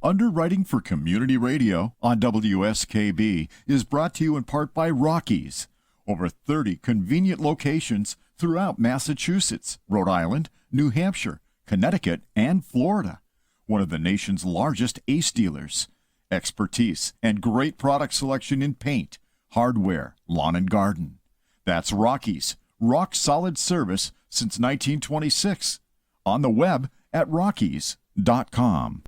Underwriting for Community Radio on WSKB is brought to you in part by Rockies. Over 30 convenient locations throughout Massachusetts, Rhode Island, New Hampshire, Connecticut, and Florida. One of the nation's largest ACE dealers. Expertise and great product selection in paint, hardware, lawn and garden. That's Rockies. Rock solid service since 1926. On the web at rockies.com.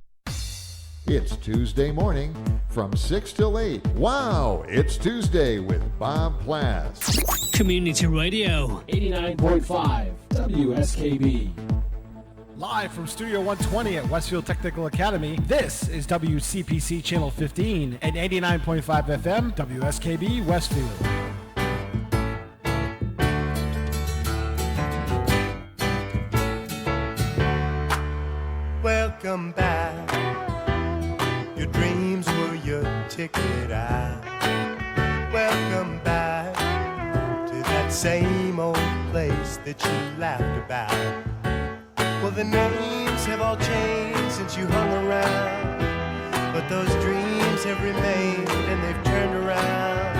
It's Tuesday morning from 6 till 8. Wow, it's Tuesday with Bob Plass. Community Radio, 89.5 WSKB. Live from Studio 120 at Westfield Technical Academy, this is WCPC Channel 15 and 89.5 FM WSKB Westfield. Welcome back. Your dreams were your ticket out. Welcome back to that same old place that you laughed about. Well, the names have all changed since you hung around, but those dreams have remained and they've turned around.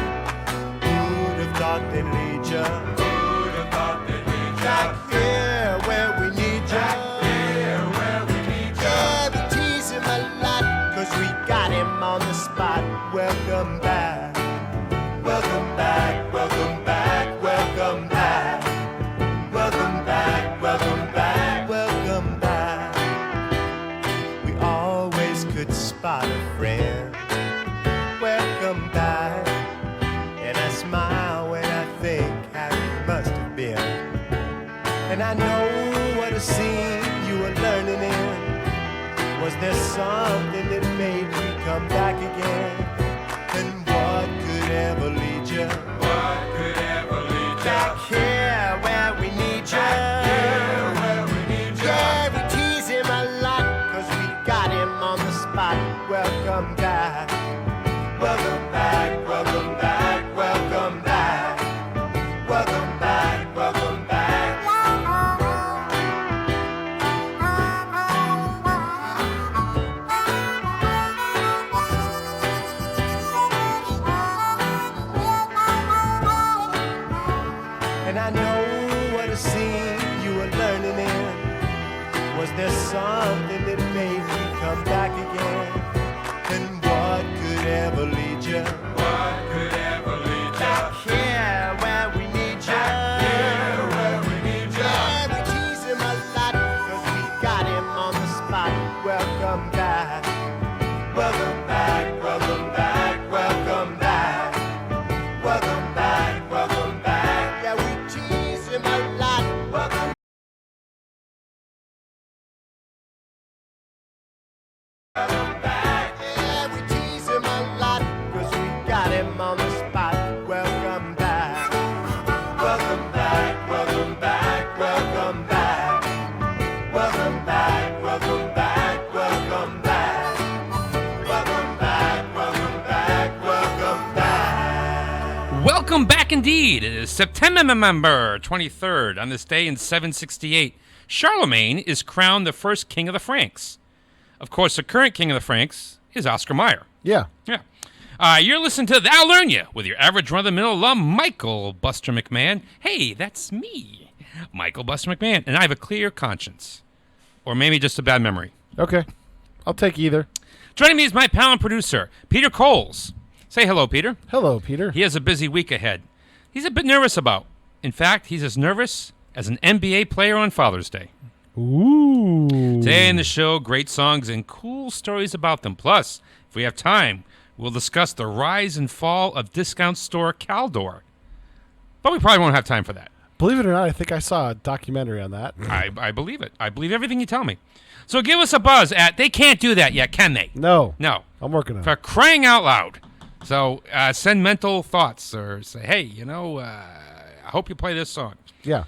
Who'd have thought they'd lead ya? Who'd have thought they'd lead ya? Back here where we need ya. Back here where we need ya. Yeah, we tease him a lot, 'cause we got him on the spot. Welcome back. Welcome back. Welcome back. Welcome back. Welcome back. Welcome back. Welcome back. We always could spot a friend. Welcome back. And I smile when I think how it must have been. And I know what a scene you were learning in. Was there something that made you come back again? And what could ever lead you? What could ever lead you? Back here where we need you. Back here where we need you. Yeah, we tease him a lot, 'cause we got him on the spot. Welcome back. Welcome back. Welcome back. Welcome back. Welcome back. Welcome back. And I know what a scene you were learning in. Was there something that made you come back again? And what could ever lead you? What could ever lead you? Back here where we need you. Back here where we need you. Yeah, we tease him a lot, 'cause we got him on the spot. Welcome back. Welcome back. Welcome back. Welcome back. Welcome back. Welcome back. Yeah, we tease him a lot. Welcome back. Yeah, we tease him a lot, 'cause we got him on the spot. Welcome back. Welcome back. Welcome back. Welcome back. Welcome back. Welcome back. Welcome back. Welcome back. Welcome back. Welcome back. Welcome back indeed. It is September 23rd. On this day in 768, Charlemagne is crowned the first king of the Franks. Of course, the current king of the Franks is Oscar Mayer. Yeah. Yeah. You're listening to That'll Learn You with your average run-of-the-mill alum, Michael Buster McMahon. Hey, that's me, Michael Buster McMahon, and I have a clear conscience. Or maybe just a bad memory. Okay. I'll take either. Joining me is my pal and producer, Peter Coles. Say hello, Peter. Hello, Peter. He has a busy week ahead. He's a bit nervous about. In fact, he's as nervous as an NBA player on Father's Day. Ooh. Today in the show, great songs and cool stories about them. Plus, if we have time, we'll discuss the rise and fall of discount store Caldor. But we probably won't have time for that. Believe it or not, I think I saw a documentary on that. I believe it. I believe everything you tell me. So give us a buzz at, they can't do that yet, can they? No. No. I'm working on For it. crying out loud. So send mental thoughts or say, hey, I hope you play this song. Yeah.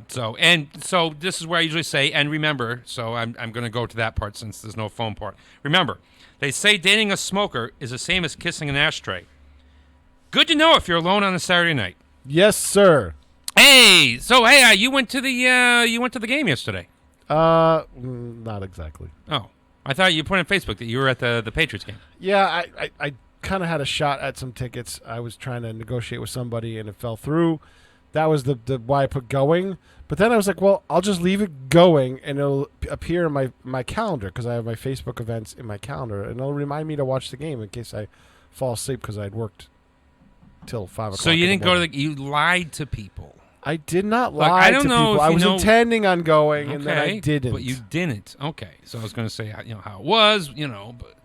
So this is where I usually say, and remember, so I'm going to go to that part since there's no phone part. Remember, they say dating a smoker is the same as kissing an ashtray. Good to know if you're alone on a Saturday night. Yes, sir. Hey, you went to the game yesterday. Not exactly. Oh, I thought you put on Facebook that you were at the Patriots game. Yeah, I kind of had a shot at some tickets. I was trying to negotiate with somebody, and it fell through. That was the why I put going. But then I was like, well, I'll just leave it going, and it'll appear in my calendar because I have my Facebook events in my calendar, and it'll remind me to watch the game in case I fall asleep because I'd worked till 5 o'clock. So you didn't go to you lied to people. I did not Look, lie I don't to know people. if I you was know- intending on going, and then I didn't. But you didn't. Okay. So I was going to say how it was, but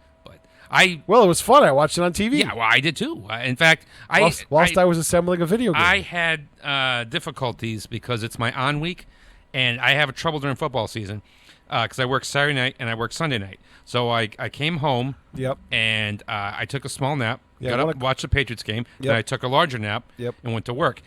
I Well, it was fun. I watched it on TV. yeah, well I did too. In fact, Whilst I was assembling a video game. I had difficulties because it's my on week, and I have trouble during football season because I work Saturday night and I work Sunday night. So I came home Yep. and I took a small nap, Yeah, got up, watched the Patriots game, Yep. then I took a larger nap Yep. and went to work.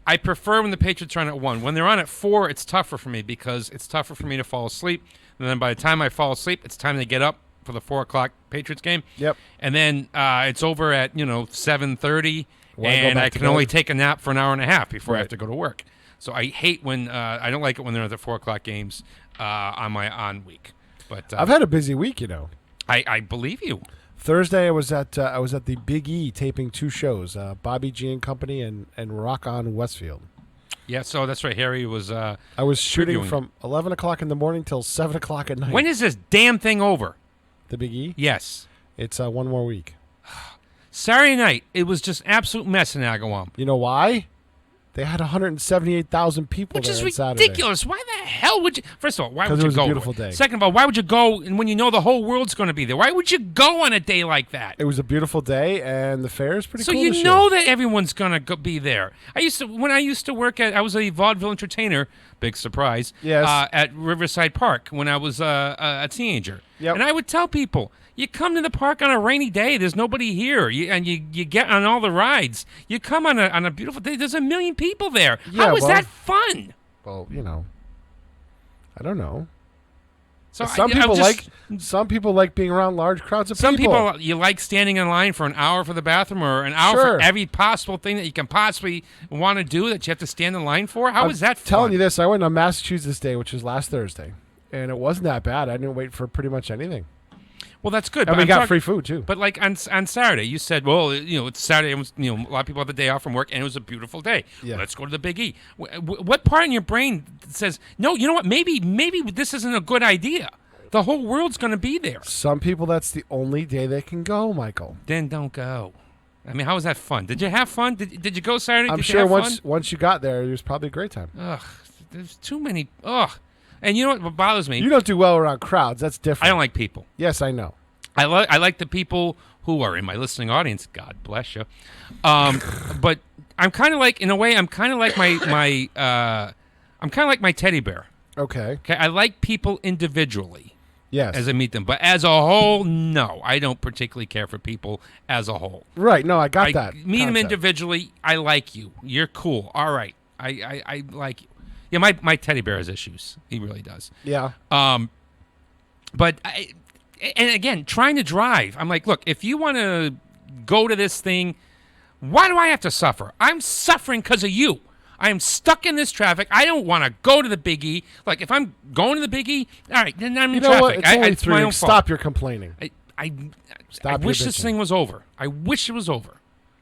I prefer when the Patriots are on at 1. When they're on at 4, it's tougher for me because it's tougher for me to fall asleep. And then by the time I fall asleep, it's time to get up for the 4 o'clock Patriots game. Yep. And then it's over at 7:30, Why go and back I to can only bed? take a nap for an hour and a half before I Right. have to go to work. So I hate when I don't like it when they're at the 4 o'clock games on my on week. But I've had a busy week, I believe you. Thursday, I was at the Big E taping 2 shows, Bobby G and Company and Rock On Westfield. Yeah, so that's right. Harry was. I was shooting Previewing. from 11 o'clock in the morning till 7 o'clock at night. When is this damn thing over? The Big E? Yes. It's 1 more week. Saturday night, it was just absolute mess in Agawam. You know why? They had 178,000 people Which there is on Saturday. ridiculous. Why the hell would you? First of all, why 'Cause would it you was a go? beautiful day. Second of all, why would you go and when you know the whole world's going to be there? Why would you go on a day like that? It was a beautiful day, and the fair is pretty So cool you this know year. that everyone's going to be there. When I used to work I was a vaudeville entertainer. Big surprise. Yes. At Riverside Park when I was a teenager. Yep. And I would tell people, you come to the park on a rainy day. There's nobody here, and you get on all the rides. You come on a beautiful day. There's 1 million people there. Yeah, How is well- that fun? Well, I don't know. So Some people like being around large crowds of Some people. people, you like standing in line for an hour for the bathroom or an hour Sure. for every possible thing that you can possibly want to do that you have to stand in line for. How I'm is that fun? telling you this, I went on Massachusetts Day, which was last Thursday, and it wasn't that bad. I didn't wait for pretty much anything. Well, that's good. And but we I'm got talking- free food, too. But like on Saturday, you said, well, it's Saturday. It was, a lot of people had the day off from work, and it was a beautiful day. Yeah. Let's go to the Big E. What part in your brain says, no, you know what? Maybe this isn't a good idea. The whole world's going to be there. Some people, that's the only day they can go, Michael. Then don't go. I mean, how was that fun? Did you have fun? Did you go Saturday? I'm Did you sure have fun? once you got there, it was probably a great time. Ugh, there's too many. Ugh. And you know what bothers me? You don't do well around crowds. That's different. I don't like people. Yes, I know. I like the people who are in my listening audience. God bless you. But I'm kind of like, in a way, I'm kind of like my teddy bear. Okay. Okay, I like people individually Yes. as I meet them, but as a whole, no, I don't particularly care for people as a whole. Right. No, I got that. Meet them concept. individually. I like you. You're cool. All right. I like you. Yeah, my teddy bear has issues. He really does. Yeah. But and again, trying to drive, I'm like, look, if you want to go to this thing, why do I have to suffer? I'm suffering because of you. I am stuck in this traffic. I don't want to go to the Big E. Like, if I'm going to the Big E, all right, then I'm in You know traffic. what? It's only it's 3 my own weeks. fault. Stop your complaining. I Stop your wish this bitching. thing was over. I wish it was over.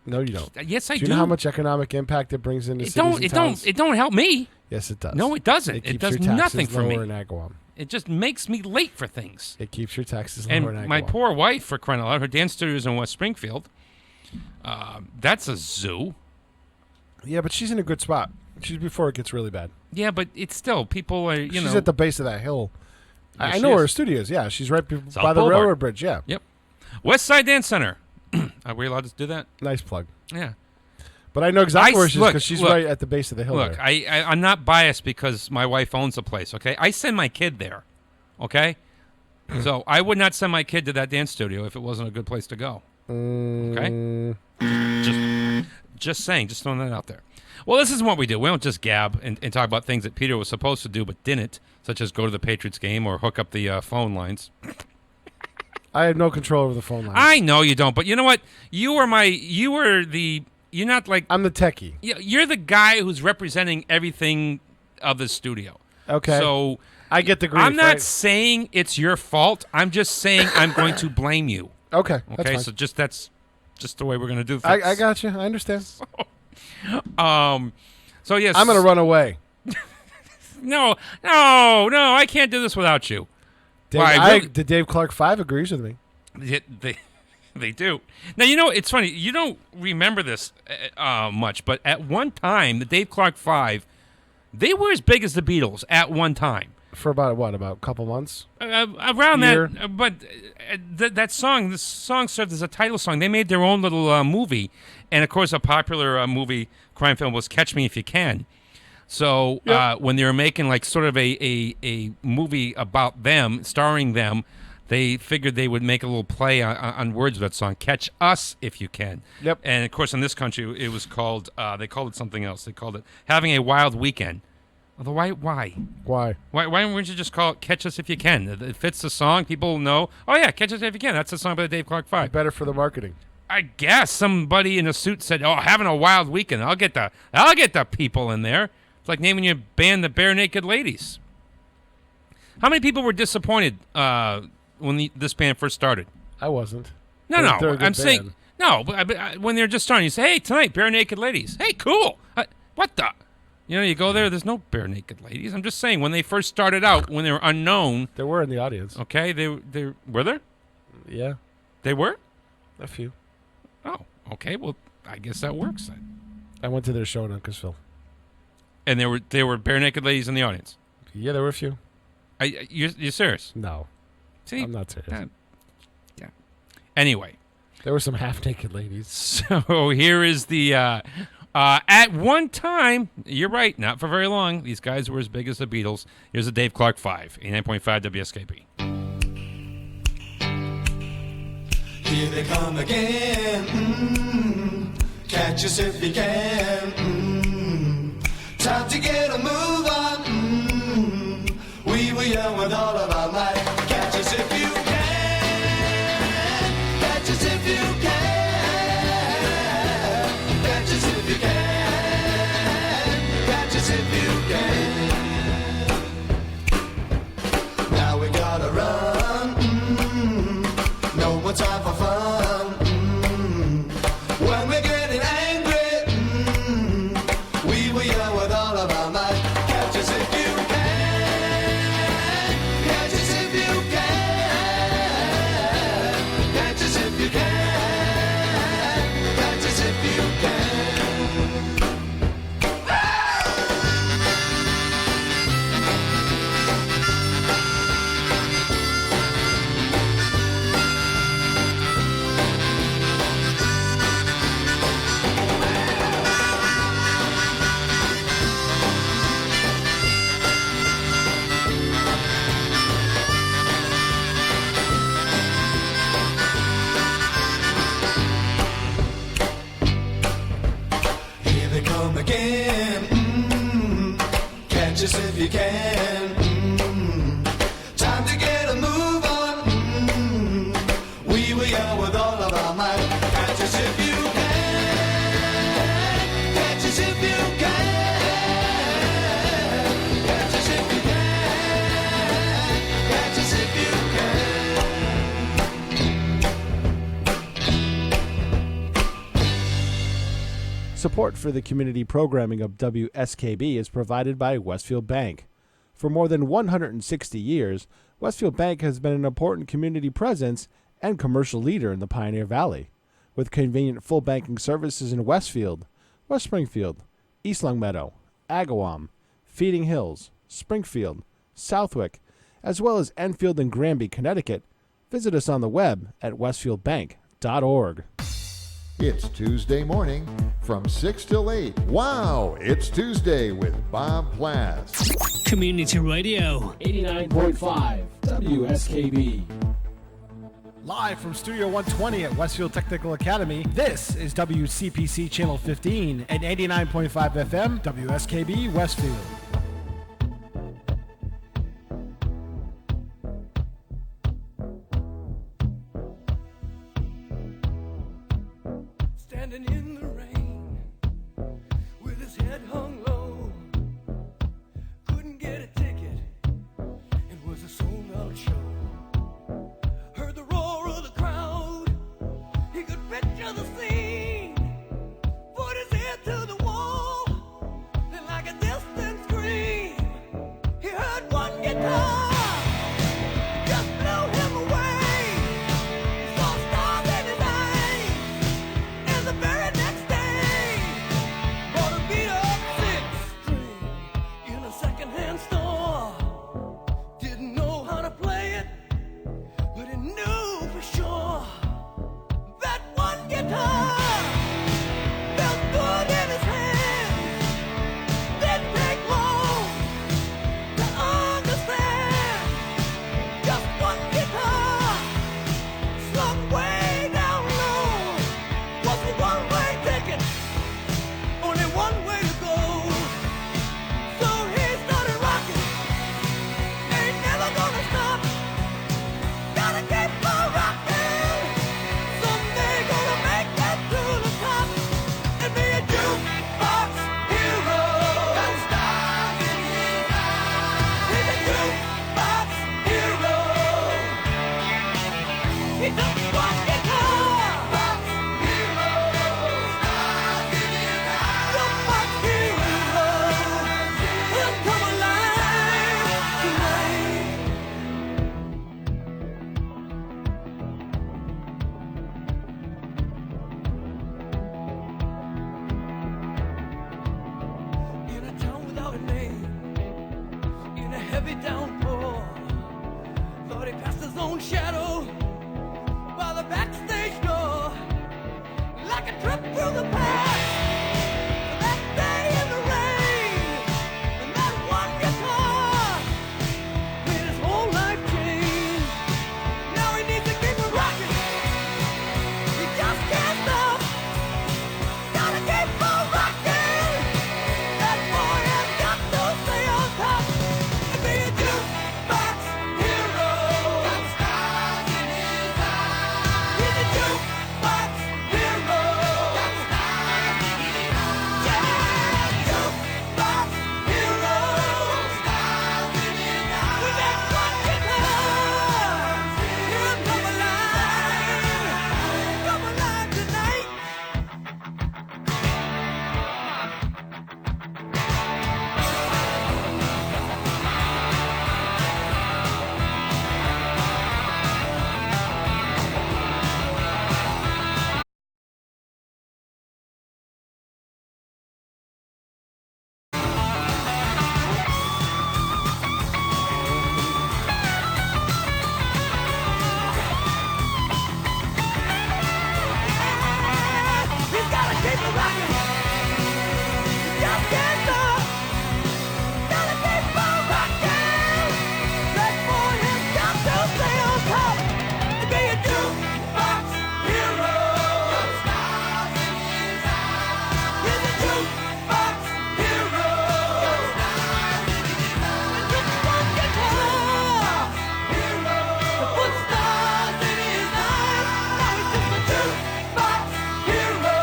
No, you don't. Yes, I Do you know how much economic impact it brings into cities and towns? It don't help me. Yes, it does. No, it doesn't. It It keeps does your taxes nothing for lower me. in Agawam. It just makes me late for things. It keeps your taxes lower in And Agawam. my poor wife, for crying out loud, her dance studio is in West Springfield. That's a zoo. Yeah, but she's in a good spot. She's before it gets really bad. Yeah, but it's still people are She's at the base of that hill. Yes, I she know where is. her studio is. Yeah, she's right South by the Boulevard. railroad bridge. Yeah, Yep. West Side Dance Center. Are we allowed to do that? nice plug. Yeah. But I know exactly where she is look, because she's look. right at the base of the hill. Look, there. I'm not biased because my wife owns the place, okay? I send my kid there, okay? So I would not send my kid to that dance studio if it wasn't a good place to go, okay? Just saying, just throwing that out there. Well, this is what we do. We don't just gab and talk about things that Peter was supposed to do but didn't, such as go to the Patriots game or hook up the phone lines. I have no control over the phone line. I know you don't, but you know what? You're not like, I'm the techie. you're the guy who's representing everything of the studio. Okay. So I get the grief. I'm not right? saying it's your fault. I'm just saying I'm going to blame you. Okay. That's Okay, fine. so that's just the way we're going to do things. I got you. I understand. So yes, I'm going to run away. No, I can't do this without you. Dave, Why, the Dave Clark 5 agrees with me. They do. Now, it's funny. You don't remember this much, but at one time, the Dave Clark 5, they were as big as the Beatles at one time. For about a couple months? Around Year. that. But this song served as a title song. They made their own little movie. And, of course, a popular movie, crime film, was Catch Me If You Can. So when they were making like sort of a movie about them, starring them, they figured they would make a little play on words of that song, Catch Us If You Can. Yep. And, of course, in this country, it was called, they called it something else. They called it Having a Wild Weekend. Although, why? Why? Why wouldn't you just call it Catch Us If You Can? It fits the song. People know, oh, yeah, Catch Us If You Can. That's the song by the Dave Clark 5. Better for the marketing. I guess somebody in a suit said, oh, having a wild weekend. I'll get the people in there. It's like naming your band the Bare Naked Ladies. How many people were disappointed when this band first started? I wasn't. No, They're a good I'm saying band. no. But when they're just starting, you say, "Hey, tonight, Bare Naked Ladies." Hey, cool. What the? You go there. There's no Bare Naked Ladies. I'm just saying when they first started out, when they were unknown. There were in the audience. Okay, they were there. Yeah, They were. a few. Oh, okay. Well, I guess that works then. I went to their show in Uncasville. And there were Bare Naked Ladies in the audience. Yeah, there were a few. You serious? No, See, I'm not serious. Yeah. Anyway, There were some half-naked ladies. so here is the. At one time, you're right, not for very long. These guys were as big as the Beatles. Here's the Dave Clark 5, 89.5 WSKB. Here they come again. Catch us if you can. Time to get a move on. We were young with all of our might. Catch us if you can. Catch us if you can. Catch us if you can. Catch us if you can. Now we gotta run. No more time for fun. When we're getting angry, we were young with all of our might. Catch us if you can. Catch us if you can. Catch us if you can. Catch us if you can. Here they come again. Catch us if you can. Time to get a move on. We were young with all of our might. Catch us if you can. Catch us if you can. Catch us if you can. Catch us if you can. Support for the community programming of WSKB is provided by Westfield Bank. For more than 160 years, Westfield Bank has been an important community presence and commercial leader in the Pioneer Valley, with convenient full banking services in Westfield, West Springfield, East Longmeadow, Agawam, Feeding Hills, Springfield, Southwick, as well as Enfield and Granby, Connecticut. Visit us on the web at westfieldbank.org. It's Tuesday morning from 6 till 8. Wow, it's Tuesday with Bob Plass. Community Radio. 89.5 WSKB. Live from Studio 120 at Westfield Technical Academy, this is WCPC Channel 15 and 89.5 FM WSKB Westfield. Standing in the rain with his head hung low, couldn't get a ticket heavy downpour. Thought he passed his own shadow by the backstage door, like a trip through the past. That day in the rain, and that one guitar made his whole life change. Now he needs to keep it rocking. He just can't stop. Gotta keep on rocking. That boy has got to stay on top and be a jukebox hero. Got stars in his eyes. He's a jukebox hero. Got stars in his eyes. Yeah, jukebox hero. Stars in his eyes. With that one guitar, he'll come alive tonight. He's gotta keep it rocking. He just can't stop. Gotta keep on rocking. That boy has got to stay on top and be a jukebox hero. Stars in his eyes. He's a jukebox hero. Stars in his eyes. With one guitar hero. To put stars in his eyes. Now he's just a jukebox hero.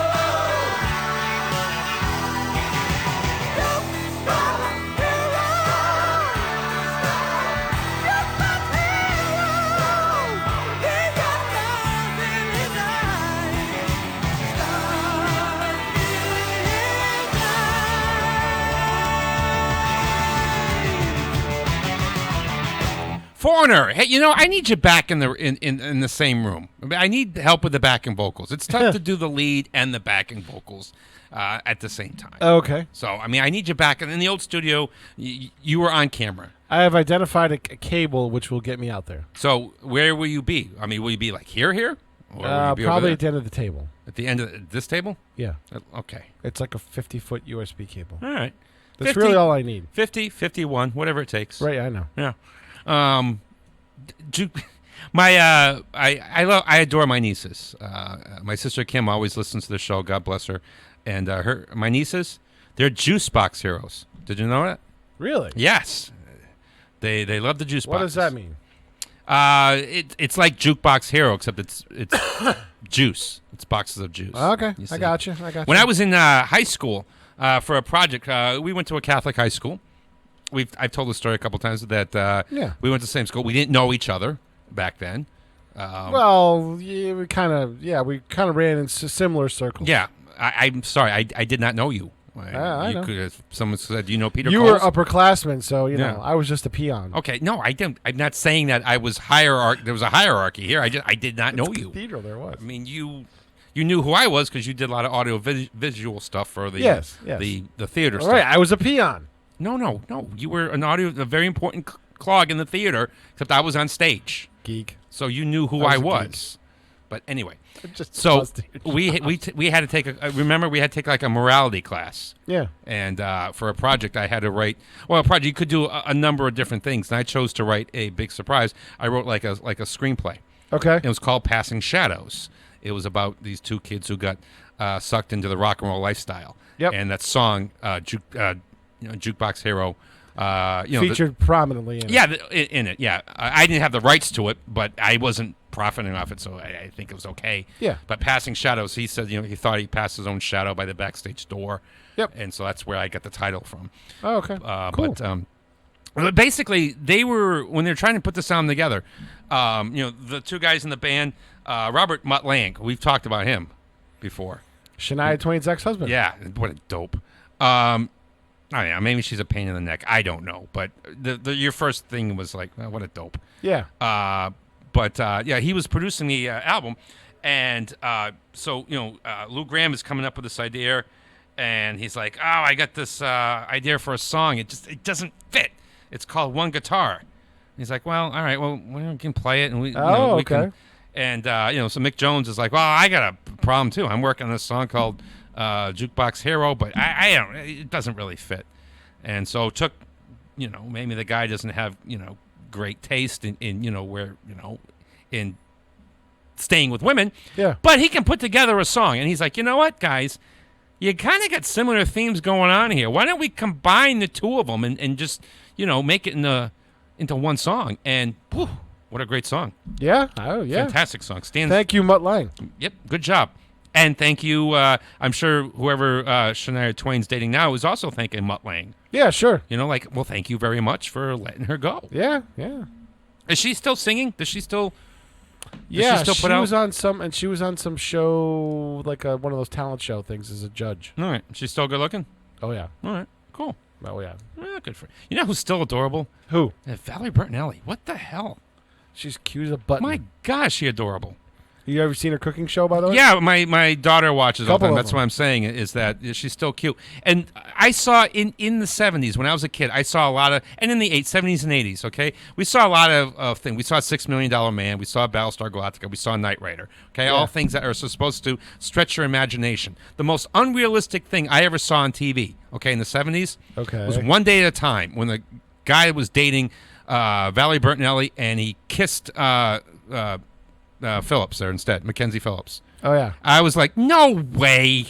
Foreigner, hey, I need you back in the same room. I need help with the backing vocals. It's tough to do the lead and the backing vocals at the same time. Okay. So, I need you back. And in the old studio, you were on camera. I have identified a cable which will get me out there. So, where will you be? Will you be like here? Or will you be over Probably there? at the end of the table. At the end of this table? Yeah. Okay. It's like a 50-foot USB cable. All right. That's 50, really all I need. 50, 51, whatever it takes. Right, I know. Yeah. I adore my nieces. My sister Kim always listens to the show. God bless her. And my nieces, they're juice box heroes. Did you know that? Really? Yes. They love the juice boxes. What does that mean? It's like Jukebox Hero, except it's juice. It's boxes of juice. Okay, You I see. got you. When I was in high school for a project, we went to a Catholic high school. I've told the story a couple times that we went to the same school. We didn't know each other back then. Well, we kind of ran in similar circles. Yeah, I'm sorry, I did not know you. I know. If someone said, "Do you know Peter?" You Coles? were upperclassmen, so you Yeah. know I was just a peon. Okay, no, I didn't. I'm not saying that I was hierarchy. There was a hierarchy here. I did not know you. Cathedral, there was. I mean, you knew who I was because you did a lot of audio visual stuff for the Yes. the theater All stuff. right, I was a peon. No. You were a very important clog in the theater, except I was on stage. Geek. So you knew who I I was a was. But anyway, Just so busted. we had to take remember we had to take like a morality class. Yeah. And for a project, I had to write. Well, a project you could do a number of different things, and I chose to write a big surprise. I wrote like a screenplay. Okay. It was called Passing Shadows. It was about these two kids who got sucked into the rock and roll lifestyle. Yep. And that song, Jukebox Hero, featured prominently in it. Yeah, in it. Yeah, I didn't have the rights to it, but I wasn't profiting off it, so I think it was okay. Yeah. But Passing Shadows, he said, he thought he passed his own shadow by the backstage door. Yep. And so that's where I got the title from. Oh, okay. Cool. But basically, they were when they're trying to put the sound together. The two guys in the band, Robert Mutt Lang, we've talked about him before. Shania Twain's ex-husband. Yeah, what a dope. Maybe she's a pain in the neck. I don't know, but your first thing was like, what a dope. Yeah. He was producing the album, and Lou Gramm is coming up with this idea, and he's like, I got this idea for a song. It doesn't fit. It's called One Guitar. He's like, well, all right, well, we can play it, and we okay. can. And so Mick Jones is like, well, I got a problem too. I'm working on this song called Jukebox Hero, but I don't. It doesn't really fit. And so it took, maybe the guy doesn't have great taste in staying with women. Yeah. But he can put together a song, and he's like, you know what, guys, you kind of got similar themes going on here. Why don't we combine the two of them and just make it into one song? And whew, what a great song! Yeah. Oh, yeah. Fantastic song. Thank you, Mutt Lang. Yep. Good job. And thank you. I'm sure whoever Shania Twain's dating now is also thanking Mutt Lang. Yeah, sure. Well, thank you very much for letting her go. Yeah, yeah. Is she still singing? Does she still? Yeah, she still was on some show, like one of those talent show things as a judge. All right. She's still good looking? Oh, yeah. All right. Cool. Oh, yeah. Good for her. You know who's still adorable? Who? Valerie Bertinelli. What the hell? She's cute as a button. My gosh, she adorable. You ever seen her cooking show, by the way? Yeah, my daughter watches all the time. Couple of That's them. what I'm saying, is that she's still cute. And I saw in the 70s, when I was a kid, I saw a lot of, and in the 70s and 80s, okay? We saw a lot of things. We saw $6 Million Man. We saw Battlestar Galactica. We saw Knight Rider. Okay, all things that are supposed to stretch your imagination. The most unrealistic thing I ever saw on TV, okay, in the 70s, was One Day at a Time, when the guy was dating Valerie Bertinelli, and he kissed Phillips there instead, Mackenzie Phillips. Oh, yeah. I was like, no way.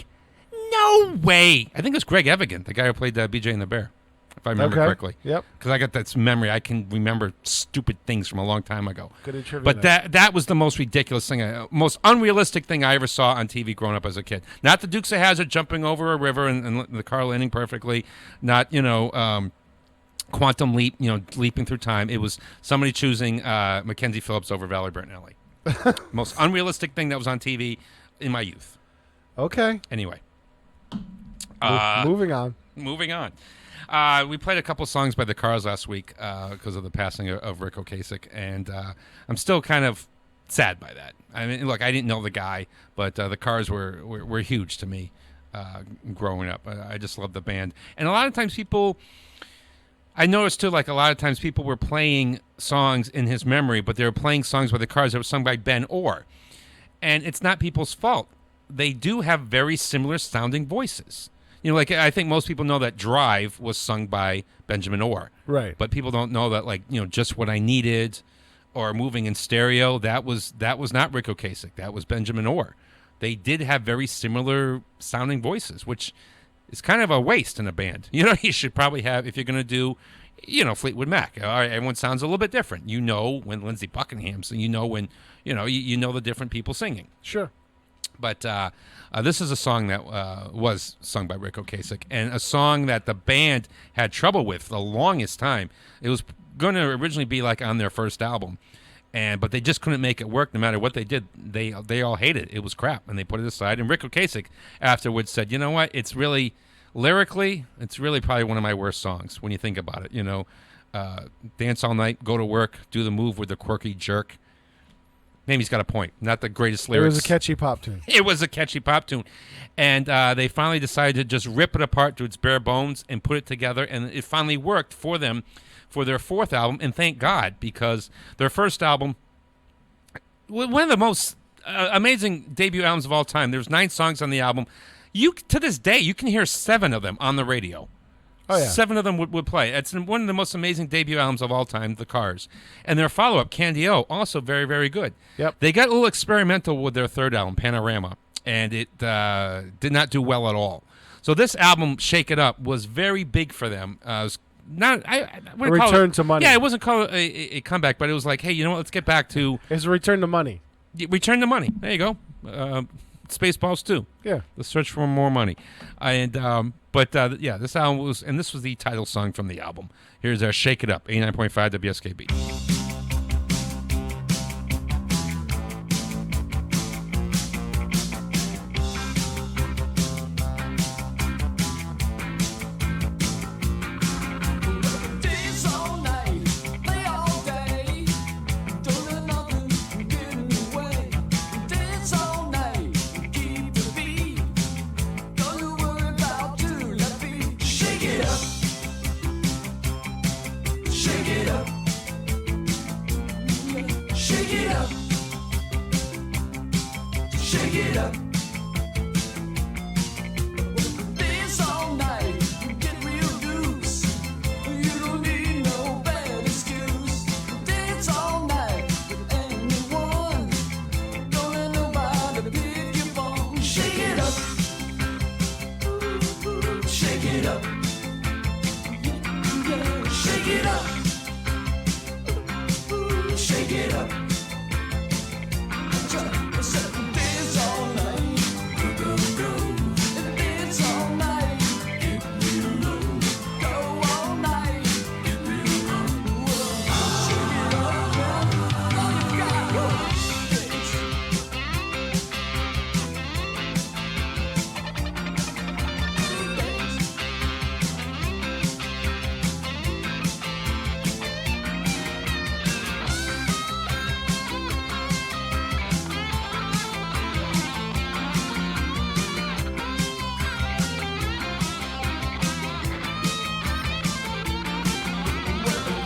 No way. I think it was Greg Evigan, the guy who played BJ and the Bear, if I remember correctly. Yep. Because I got that memory. I can remember stupid things from a long time ago. Good at trivia. But that was the most ridiculous thing, most unrealistic thing I ever saw on TV growing up as a kid. Not the Dukes of Hazzard jumping over a river and the car landing perfectly. Not, Quantum Leap, leaping through time. It was somebody choosing Mackenzie Phillips over Valerie Bertinelli. Most unrealistic thing that was on TV in my youth. Okay. Anyway. Moving on. Moving on. We played a couple songs by the Cars last week because of the passing of Rick Ocasek, and I'm still kind of sad by that. I mean, look, I didn't know the guy, but the Cars were huge to me growing up. I just love the band. And a lot of times I noticed, too, like a lot of times people were playing songs in his memory, but they were playing songs by the Cars that were sung by Ben Orr. And it's not people's fault. They do have very similar sounding voices. Like I think most people know that Drive was sung by Benjamin Orr. Right. But people don't know that, Just What I Needed or Moving in Stereo, that was not Rick Ocasek. That was Benjamin Orr. They did have very similar sounding voices, which is kind of a waste in a band. You should probably have, if you're going to do, Fleetwood Mac. All right, everyone sounds a little bit different. When Lindsey Buckingham's, and when, you know the different people singing. Sure. But this is a song that was sung by Rick Ocasek, and a song that the band had trouble with the longest time. It was going to originally be like on their first album, but they just couldn't make it work. No matter what they did, they all hated it. It was crap, and they put it aside. And Rick Ocasek afterwards said, "You know what? It's really lyrically, it's really probably one of my worst songs when you think about it. Dance all night, go to work, do the move with the quirky jerk." Maybe he's got a point. Not the greatest lyrics. It was a catchy pop tune. It was a catchy pop tune. And they finally decided to just rip it apart to its bare bones and put it together. And it finally worked for them for their fourth album. And thank God, because their first album, one of the most amazing debut albums of all time. There's 9 songs on the album. To this day, you can hear 7 of them on the radio. Oh, yeah. 7 of them would play. It's one of the most amazing debut albums of all time, The Cars. And their follow-up, Candy-O, also very, very good. Yep. They got a little experimental with their third album, Panorama, and it did not do well at all. So this album, Shake It Up, was very big for them. It was not a return to money. Yeah, it wasn't called a comeback, but it was like, hey, you know what? Let's get back to... It's a return to money. Return to money. There you go. Spaceballs 2. Yeah. The search for more money. This album was, and this was the title song from the album. Here's our Shake It Up, 89.5 WSKB. Shake it up. Shake it up. Shake it up. Shake it up. Dance all night, get real loose. You don't need no bad excuse. Dance all night with anyone. Don't let nobody pick your phone. Shake it up. Shake it up. Shake it up. Shake it up. Dance all night. Dance all night. Go all night. Shake it up, girl. All you got. Dance.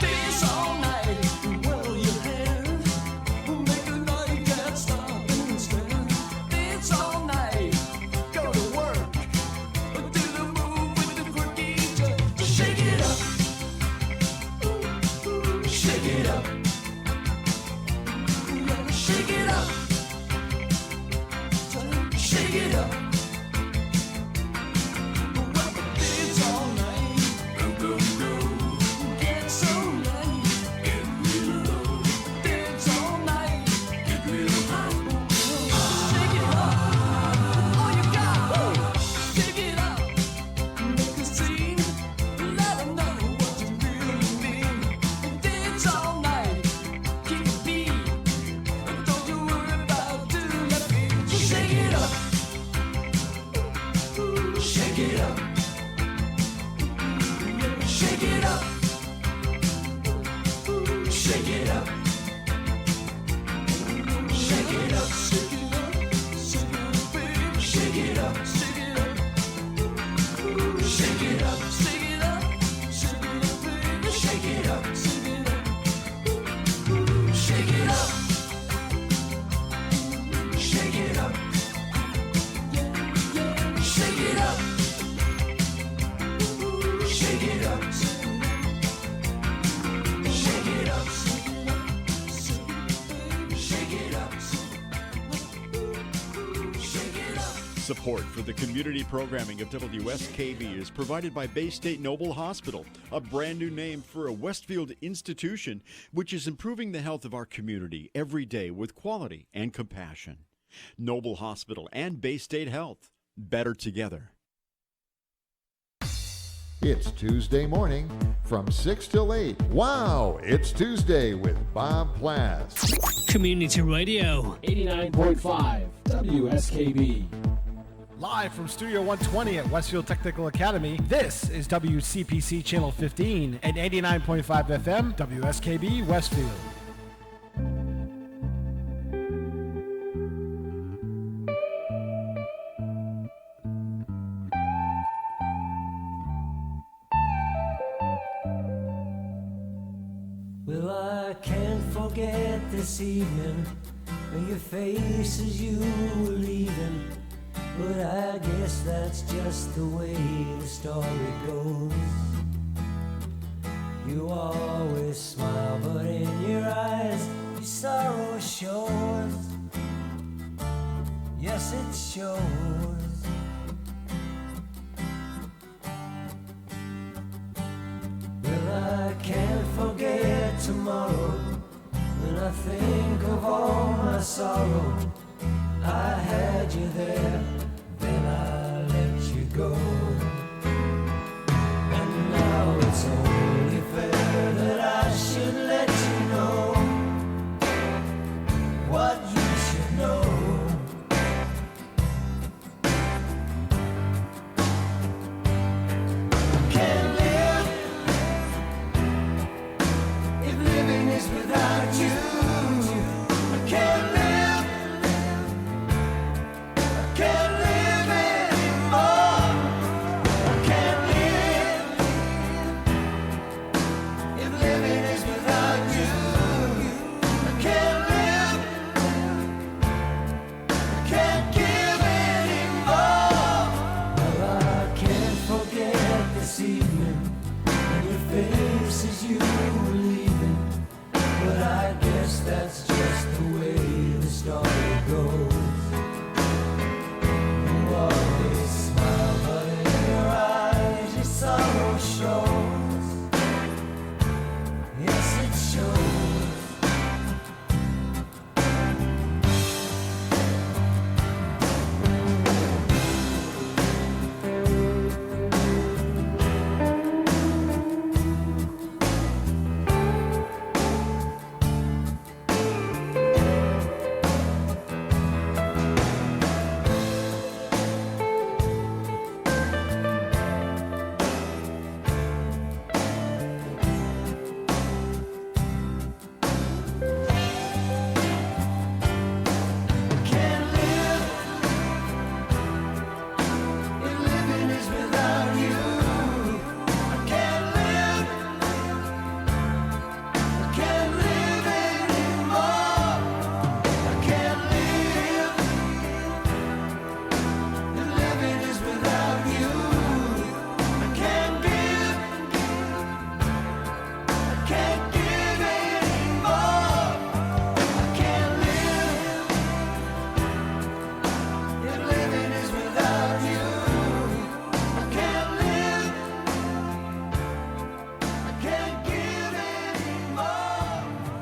Dance all night, whirl your hair. Make the night can't stop and stare. Dance all night, go to work. Do the move with the quirky jerk. Shake it up. Shake it up. Shake it up. Shake it up. Dance all night. Get so nice. Dance all night. Shake it up. All you got. Shake it up. Make a scene. Let 'em know what you really mean. Dance all night. Keep it beat. Don't you worry about doing your feet. Shake it up. Shake it up. Shake it up. Shake it up. Shake it up. Shake it up. Shake it up, baby. Shake it up. Shake it up. Shake it up. Shake it up. Shake it up, baby. Shake it up. Shake it up. Shake it up. Shake it up. Shake it up. Shake it up. Shake it up. Shake it up. Shake it up. Support for the community programming of WSKB is provided by Bay State Noble Hospital, a brand new name for a Westfield institution which is improving the health of our community every day with quality and compassion. Noble Hospital and Bay State Health, better together. It's Tuesday morning from 6 till 8. Wow, it's Tuesday with Bob Plass. Community Radio. 89.5 WSKB. Live from Studio 120 at Westfield Technical Academy, this is WCPC Channel 15 and 89.5 FM, WSKB Westfield. Well, I can't forget this evening, your face as you were leaving. But I guess that's just the way the story goes. You always smile, but in your eyes, your sorrow shows. Yes, it shows. Well, I can't forget tomorrow. When I think of all my sorrow, I had you there, then I let you go. And now it's only fair that I should let you know what you should know. Can't live if living is without you. I can't live. Can't live anymore.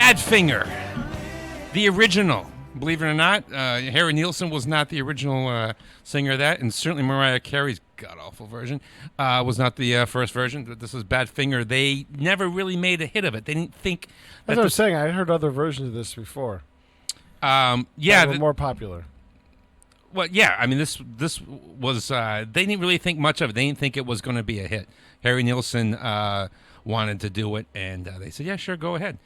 Badfinger, the original. Believe it or not, Harry Nilsson was not the original singer of that, and certainly Mariah Carey's god-awful version was not the first version. But this is Badfinger. They never really made a hit of it. They didn't think. That's what I'm saying. I heard other versions of this before. Yeah, that were more popular. Well, yeah. I mean, this was. They didn't really think much of it. They didn't think it was going to be a hit. Harry Nilsson wanted to do it, and they said, "Yeah, sure, go ahead."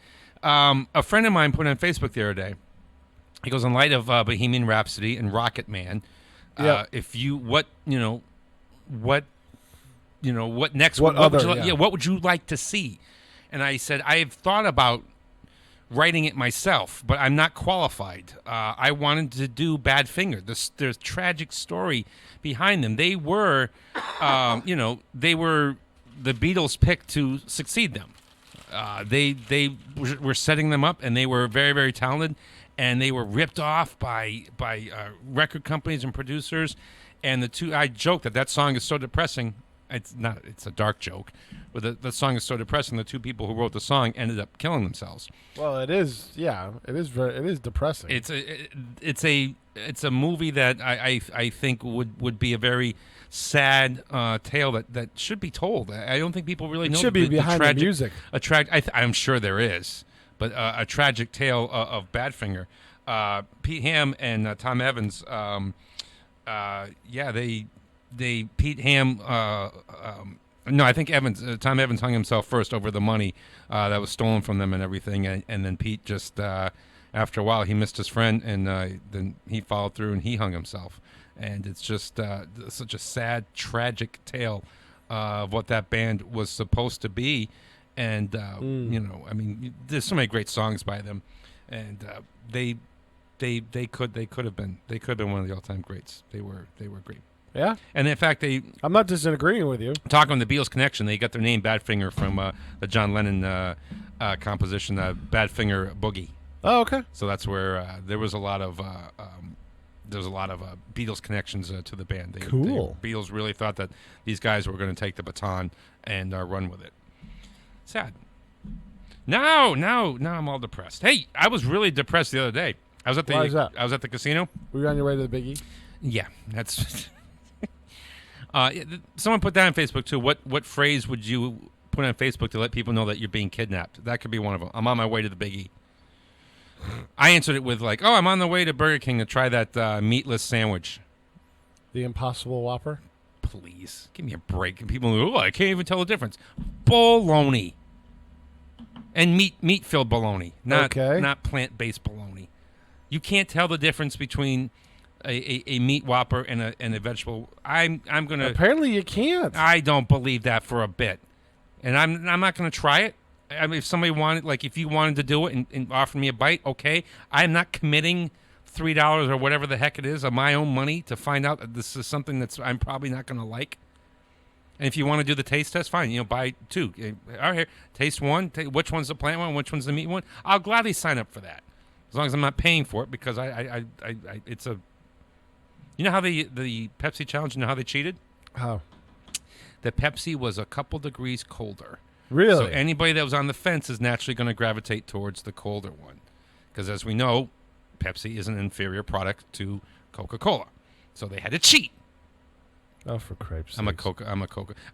A friend of mine put on Facebook the other day. He goes, in light of Bohemian Rhapsody and Rocket Man, if you what next? What What would you like to see? And I said, I've thought about writing it myself, but I'm not qualified. I wanted to do Badfinger. There's tragic story behind them. They were, they were the Beatles picked to succeed them. They were setting them up, and they were very, very talented. And they were ripped off by record companies and producers. And I joke that song is so depressing. It's not. It's a dark joke, but the song is so depressing. The two people who wrote the song ended up killing themselves. Well, it is. Yeah, it is. It is depressing. It's a movie that I think would be a very sad tale that should be told. I don't think people really know. It should be behind the music. I'm sure there is. But a tragic tale of Badfinger. Pete Ham and Tom Evans, Pete Ham, no, I think Tom Evans hung himself first over the money that was stolen from them and everything. And then Pete just, after a while, he missed his friend, and then he followed through and he hung himself. And it's just such a sad, tragic tale of what that band was supposed to be. And I mean, there's so many great songs by them, and they could have been one of the all-time greats. They were great. Yeah, and in fact, I'm not disagreeing with you. Talking on the Beatles connection, they got their name Badfinger from the John Lennon composition, Badfinger Boogie. Oh, okay. So that's where there was a lot of Beatles connections to the band. Cool. Beatles really thought that these guys were going to take the baton and run with it. Sad. Now I'm all depressed. Hey, I was really depressed the other day. I was at the casino. Were you on your way to the Biggie? Yeah, that's. Someone put that on Facebook too. What phrase would you put on Facebook to let people know that you're being kidnapped? That could be one of them. I'm on my way to the Biggie. I answered it with like, "Oh, I'm on the way to Burger King to try that meatless sandwich." The Impossible Whopper. Please give me a break. And people go, "Oh, I can't even tell the difference." Bologna. And meat-filled bologna, not plant-based bologna. You can't tell the difference between a meat Whopper and a vegetable. I'm gonna. Apparently, you can't. I don't believe that for a bit, and I'm not gonna try it. I mean, if somebody wanted, like, if you wanted to do it and offer me a bite, okay. I'm not committing $3 or whatever the heck it is of my own money to find out that this is something I'm probably not gonna like. And if you want to do the taste test, fine. Buy two. All right, here, taste one. Which one's the plant one? Which one's the meat one? I'll gladly sign up for that, as long as I'm not paying for it. Because it's a. You know how the Pepsi challenge? You know how they cheated? How? The Pepsi was a couple degrees colder. Really? So anybody that was on the fence is naturally going to gravitate towards the colder one, because as we know, Pepsi is an inferior product to Coca-Cola, so they had to cheat. Oh, for cripes! I'm a Coca.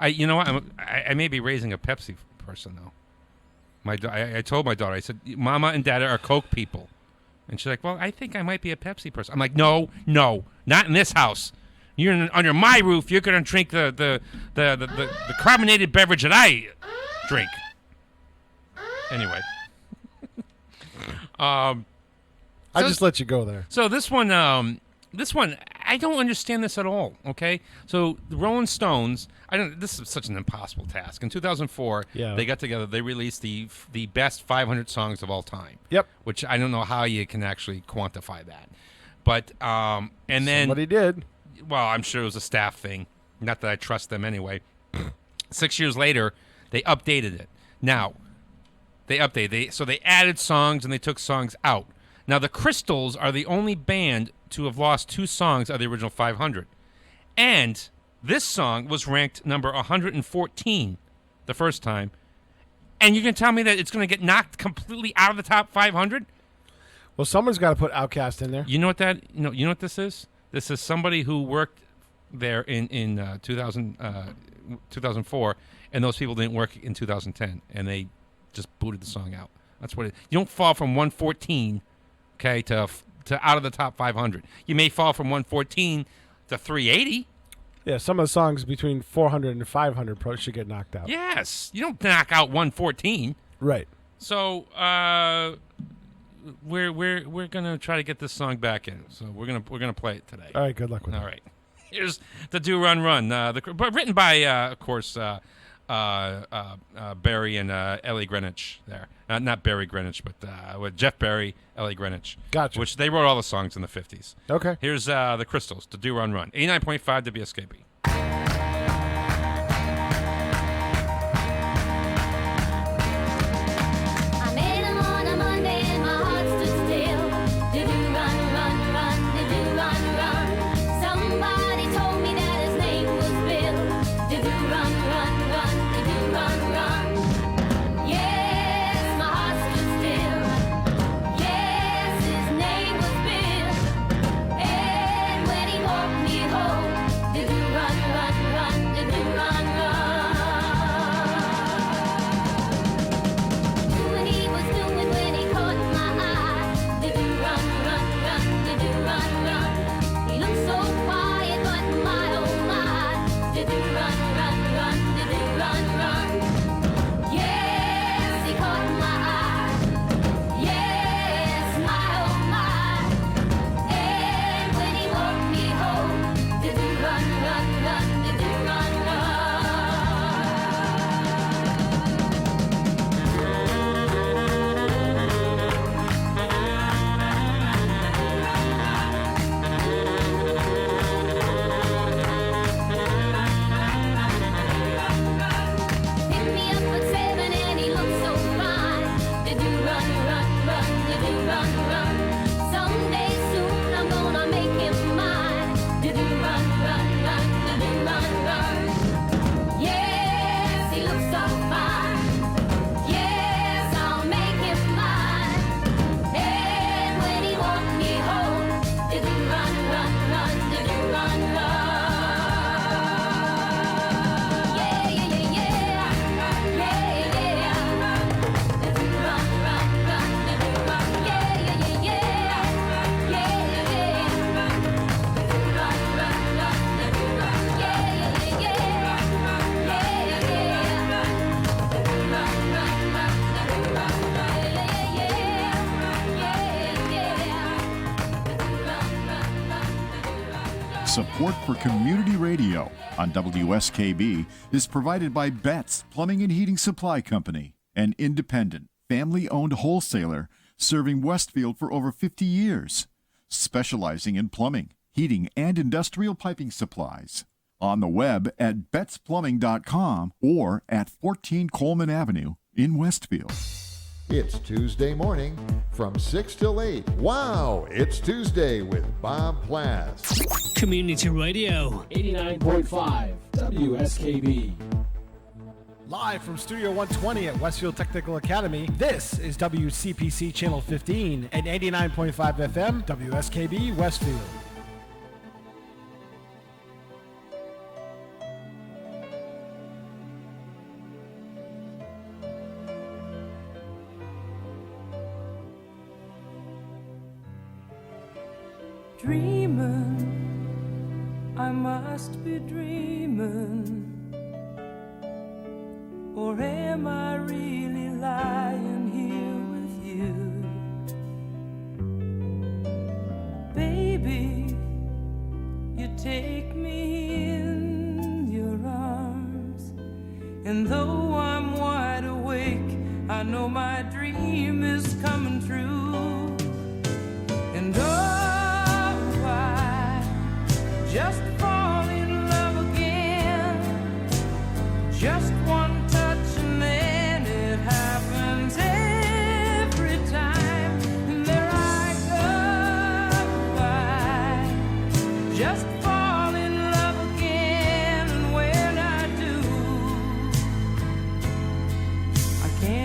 You know what? I may be raising a Pepsi person though. I told my daughter. I said, "Mama and Dada are Coke people," and she's like, "Well, I think I might be a Pepsi person." I'm like, "No, not in this house. You're under my roof. You're gonna drink the carbonated beverage that I drink." Anyway, I just let you go there. So this one, I don't understand this at all. Okay, so the Rolling Stones, this is such an impossible task. In 2004, they got together. They released the best 500 songs of all time. Yep. Which I don't know how you can actually quantify that, but and then somebody did. Well, I'm sure it was a staff thing. Not that I trust them anyway. 6 years later, they updated it. Now, they added songs and they took songs out. Now, the Crystals are the only band to have lost 2 songs of the original 500. And this song was ranked number 114 the first time. And you're going to tell me that it's going to get knocked completely out of the top 500? Well, someone's got to put Outkast in there. You know what what this is? This is somebody who worked there in 2004, and those people didn't work in 2010, and they just booted the song out. That's what it. You don't fall from 114, okay, to out of the top 500. You may fall from 114 to 380. Yeah, some of the songs between 400 and 500 probably should get knocked out. Yes, you don't knock out 114. Right. So we're gonna try to get this song back in. So we're gonna play it today. All right. Good luck with All that. right. Here's the Do Run Run, but written by, of course, Barry and Ellie Greenwich there. Not Barry Greenwich, but with Jeff Barry, Ellie Greenwich. Gotcha. Which they wrote all the songs in the 50s. Okay. Here's the Crystals, the Do Run Run. 89.5 WSKB. I met him on a Monday and my heart stood still. Did you run, run, run? Did you run, run? Somebody told me that his name was Bill. Did you run, run, run? Did you run, run? Yes, my heart stood still. Yes, his name was Bill. And when he walked me home, did you run, run, run? Did you run, run? What he was doing when he caught my eye. Did you run, run, run? Did you run, run? He looked so quiet, but my oh my. Did you run, run, run? Did you run, run? Yes, he caught my eye. Yes, my oh my. And when he walked me home, did you run, run, run? Did you run, run? Picked me up at 7 and he looked so fine. Did you run, run, run? Did you run, run? Someday soon I'm gonna make him mine. Did you run, run, run? Did you run, run? Yes, he looks so fine. Yes, I'll make him mine. And when he walked me home, did you run, run, run? Did you run, run? Yeah, yeah, yeah, yeah. Yeah, yeah. Did you run, run, run? Did you run? Yeah, yeah, yeah, yeah. Yeah, yeah. Did you run, run, run? Did you run? Yeah, yeah, yeah, yeah. Yeah, yeah. Did you run, run, run? Did you run? Yeah, yeah, yeah. Yeah, yeah. Did you run, run, run? Did you run? Support for community radio on WSKB is provided by Betts Plumbing and Heating Supply Company, an independent, family-owned wholesaler serving Westfield for over 50 years, specializing in plumbing, heating, and industrial piping supplies. On the web at bettsplumbing.com or at 14 Coleman Avenue in Westfield. It's Tuesday morning from 6 till 8. Wow, it's Tuesday with Bob Plass. Community radio. 89.5 WSKB. Live from Studio 120 at Westfield Technical Academy, this is WCPC Channel 15 and 89.5 FM, WSKB Westfield. Dreaming, I must be dreaming. Or am I really lying here with you? Baby, you take me in your arms, and though I'm wide awake, I know my dream is coming true. And oh, I just fall in love again. Just one touch and then it happens every time. And there I go, I just fall in love again. And when I do, I can't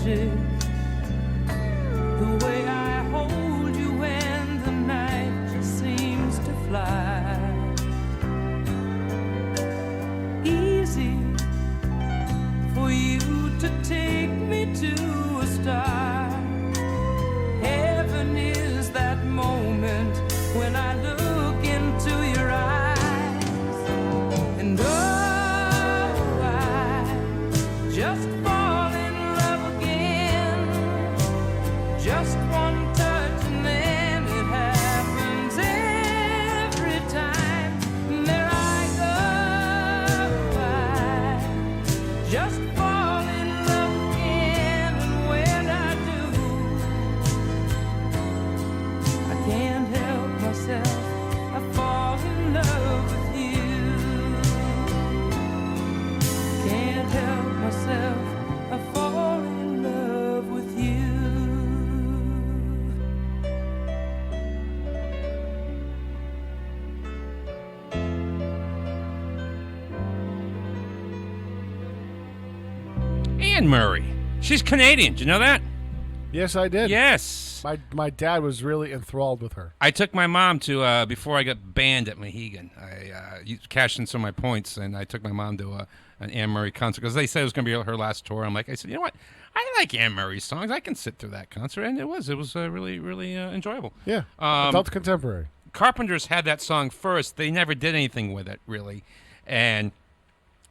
magic. The way I hold you when the night just seems to fly. Easy for you to take me to a star. Heaven is that moment when I look into your eyes. And oh, I just fall in love again. Just one touch and then it happens every time. And there I go, I just fall in love again. And when I do, I can't help myself. I fall in love with you. Can't help myself. I fall in love with you. Anne Murray. She's Canadian. Do you know that? Yes, I did. Yes. My dad was really enthralled with her. I took my mom to, before I got banned at Mohegan, I cashed in some of my points, and I took my mom to an Anne Murray concert because they said it was going to be her last tour. I said, you know what? I like Anne Murray's songs. I can sit through that concert, and it was really, really enjoyable. Yeah, adult contemporary. Carpenters had that song first. They never did anything with it, really. And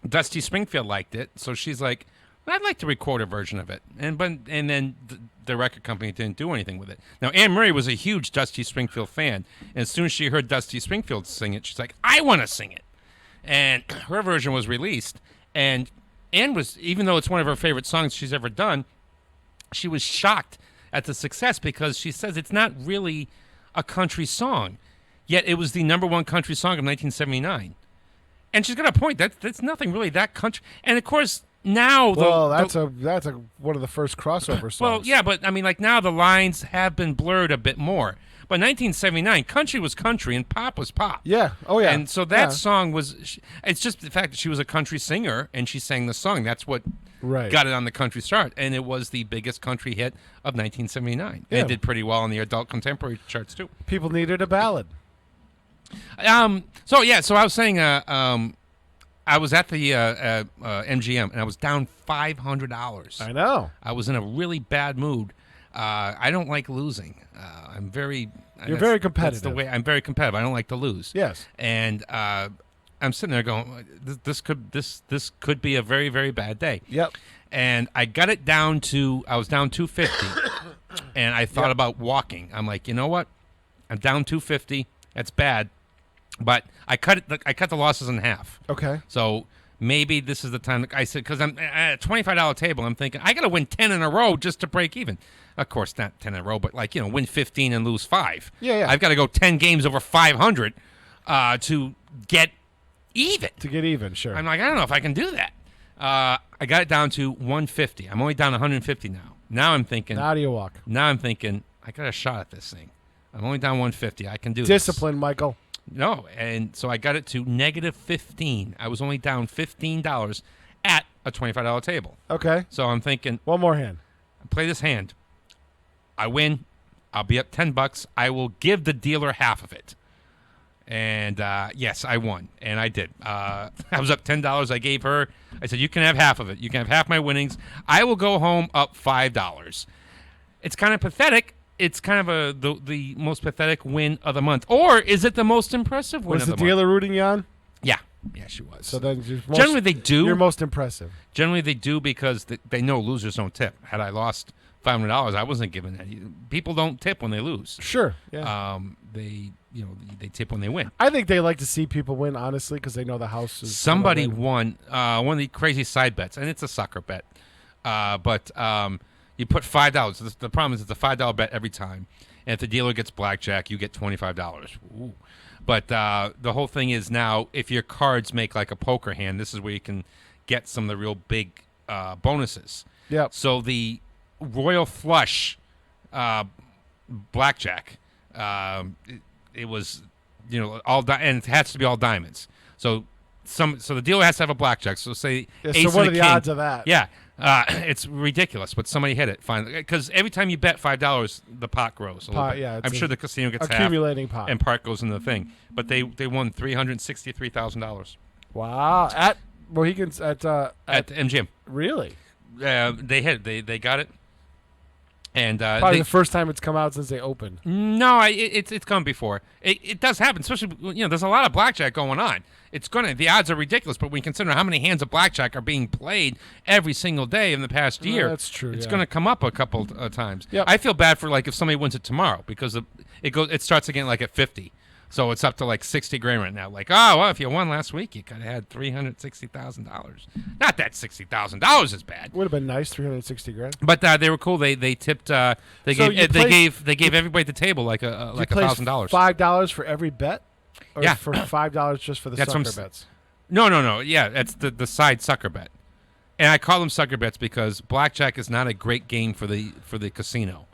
Dusty Springfield liked it, so she's like, I'd like to record a version of it. And then the record company didn't do anything with it. Now, Anne Murray was a huge Dusty Springfield fan. And as soon as she heard Dusty Springfield sing it, she's like, I want to sing it. And her version was released. And Anne was, even though it's one of her favorite songs she's ever done, she was shocked at the success because she says it's not really a country song. Yet it was the #1 country song of 1979. And she's got a point. That's nothing really that country. And, of course, now that's one of the first crossover songs. Well, yeah, but I mean, like now the lines have been blurred a bit more. But 1979, country was country and pop was pop. Yeah. Oh yeah. And so that song was. It's just the fact that she was a country singer and she sang the song. That's what got it on the country chart, and it was the biggest country hit of 1979. Yeah. And it did pretty well on the adult contemporary charts too. People needed a ballad. So I was saying. I was at the MGM, and I was down $500. I know. I was in a really bad mood. I don't like losing. I'm very. You're very competitive. That's the way I'm very competitive. I don't like to lose. Yes. And I'm sitting there going, this could be a very, very bad day. Yep. And I got it down to, I was down 250, and I thought about walking. I'm like, you know what? I'm down 250. That's bad. But I cut the losses in half. Okay. So maybe this is the time. I said, because I'm at a $25 table, I'm thinking, I got to win 10 in a row just to break even. Of course, not 10 in a row, but win 15 and lose 5. Yeah. I've got to go 10 games over 500 to get even. To get even, sure. I'm like, I don't know if I can do that. I got it down to 150. I'm only down 150 now. Now I'm thinking. How do you walk? Now I'm thinking, I got a shot at this thing. I'm only down 150. I can do this. Discipline, Michael. No, and so I got it to -15. I was only down $15 at a $25 table. Okay. So I'm thinking, one more hand. Play this hand. I win. I'll be up $10. I will give the dealer half of it. And yes, I won, and I did. I was up $10. I gave her. I said, you can have half of it. You can have half my winnings. I will go home up $5. It's kind of pathetic. It's kind of the most pathetic win of the month. Or is it the most impressive win of the month? Was the dealer rooting you on? Yeah. Yeah, she was. So then generally they do. You're most impressive. Generally they do because they know losers don't tip. Had I lost $500, I wasn't giving that. People don't tip when they lose. Sure. Yeah. They tip when they win. I think they like to see people win, honestly, because they know the house is. Somebody won one of the crazy side bets, and it's a sucker bet. But you put $5. The problem is it's a $5 bet every time. And if the dealer gets blackjack, you get $25. Ooh. But the whole thing is now, if your cards make like a poker hand, this is where you can get some of the real big bonuses. Yep. So the Royal Flush blackjack, it was, all and it has to be all diamonds. So the dealer has to have a blackjack. So say Yeah, ace so what and are a the king. odds of that? Yeah. It's ridiculous, but somebody hit it finally. Because every time you bet $5, the pot grows. A little bit. Yeah, I'm sure the casino gets accumulating half, pot, and part goes in the thing. But they won $363,000. Wow! At Mohegan's at MGM. Really? They hit it. They got it. And probably the first time it's come out since they opened. No, it's come before. It does happen, especially there's a lot of blackjack going on. The odds are ridiculous, but when you consider how many hands of blackjack are being played every single day in the past year, that's true. It's going to come up a couple times. Yep. I feel bad for if somebody wins it tomorrow because it starts again at 50. So it's up to $60,000 right now. If you won last week, you could have had $360,000. Not that $60,000 is bad. Would have been nice, $360,000. But they were cool. They tipped. They gave everybody at the table $1,000. $5 for every bet. Or Yeah. for $5 just for the sucker bets. No. Yeah, that's the side sucker bet. And I call them sucker bets because blackjack is not a great game for the casino.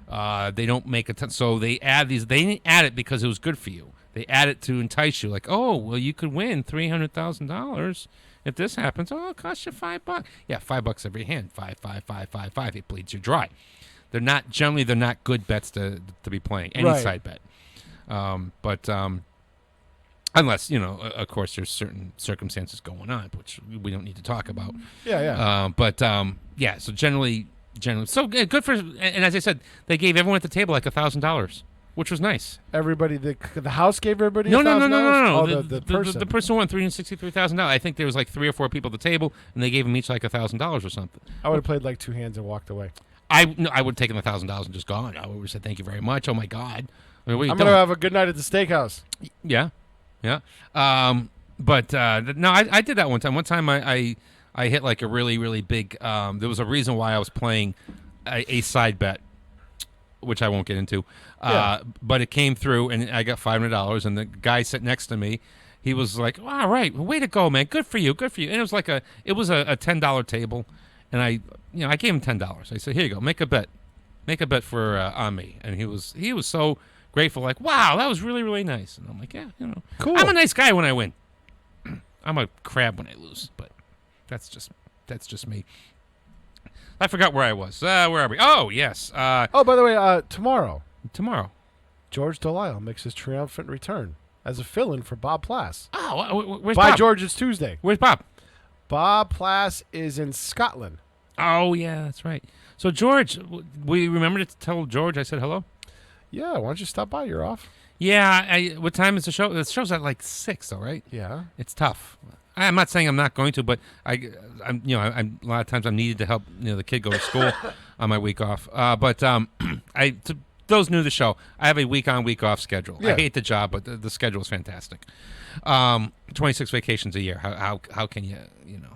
They don't make a ton, so they add these. They didn't add it because it was good for you. They add it to entice you, you could win $300,000 if this happens. Oh, it costs you $5. Yeah, $5 every hand. 5, 5, 5, 5, 5. It bleeds you dry. They're not good bets to be playing any side bet. Unless of course, there's certain circumstances going on, which we don't need to talk about. Yeah. So generally, so good for. And as I said, they gave everyone at the table $1,000, which was nice. Everybody, the house gave everybody. No. Oh, the person. The person won $363,000. I think there was 3 or 4 people at the table, and they gave them each $1,000 or something. I would have played 2 hands and walked away. I would have taken the $1,000 and just gone. I would have said thank you very much. Oh my God. I mean, I'm gonna have a good night at the steakhouse. Yeah. But no, I did that one time. One time I hit a really, really big. There was a reason why I was playing a side bet, which I won't get into. But it came through, and I got $500. And the guy sitting next to me, he was like, "All right, way to go, man! Good for you, good for you." And it was a $10 table, and I gave him $10. I said, "Here you go, make a bet for on me." And he was so grateful, wow, that was really, really nice. And I'm like, yeah, cool. I'm a nice guy when I win. I'm a crab when I lose, but that's just me. I forgot where I was. Where are we? Oh, yes. By the way, tomorrow, George Delisle makes his triumphant return as a fill-in for Bob Plass. Oh, where's By Bob? George, it's Tuesday. Where's Bob? Bob Plass is in Scotland. Oh, yeah, that's right. So, George, we remember to tell George I said hello? Yeah, why don't you stop by? You're off. Yeah, what time is the show? The show's at 6, though, right? Yeah. It's tough. I'm not saying I'm not going to, but I'm a lot of times I'm needed to help the kid go to school on my week off. But to those new to the show, I have a week on, week off schedule. Yeah. I hate the job, but the schedule is fantastic. 26 vacations a year. How can you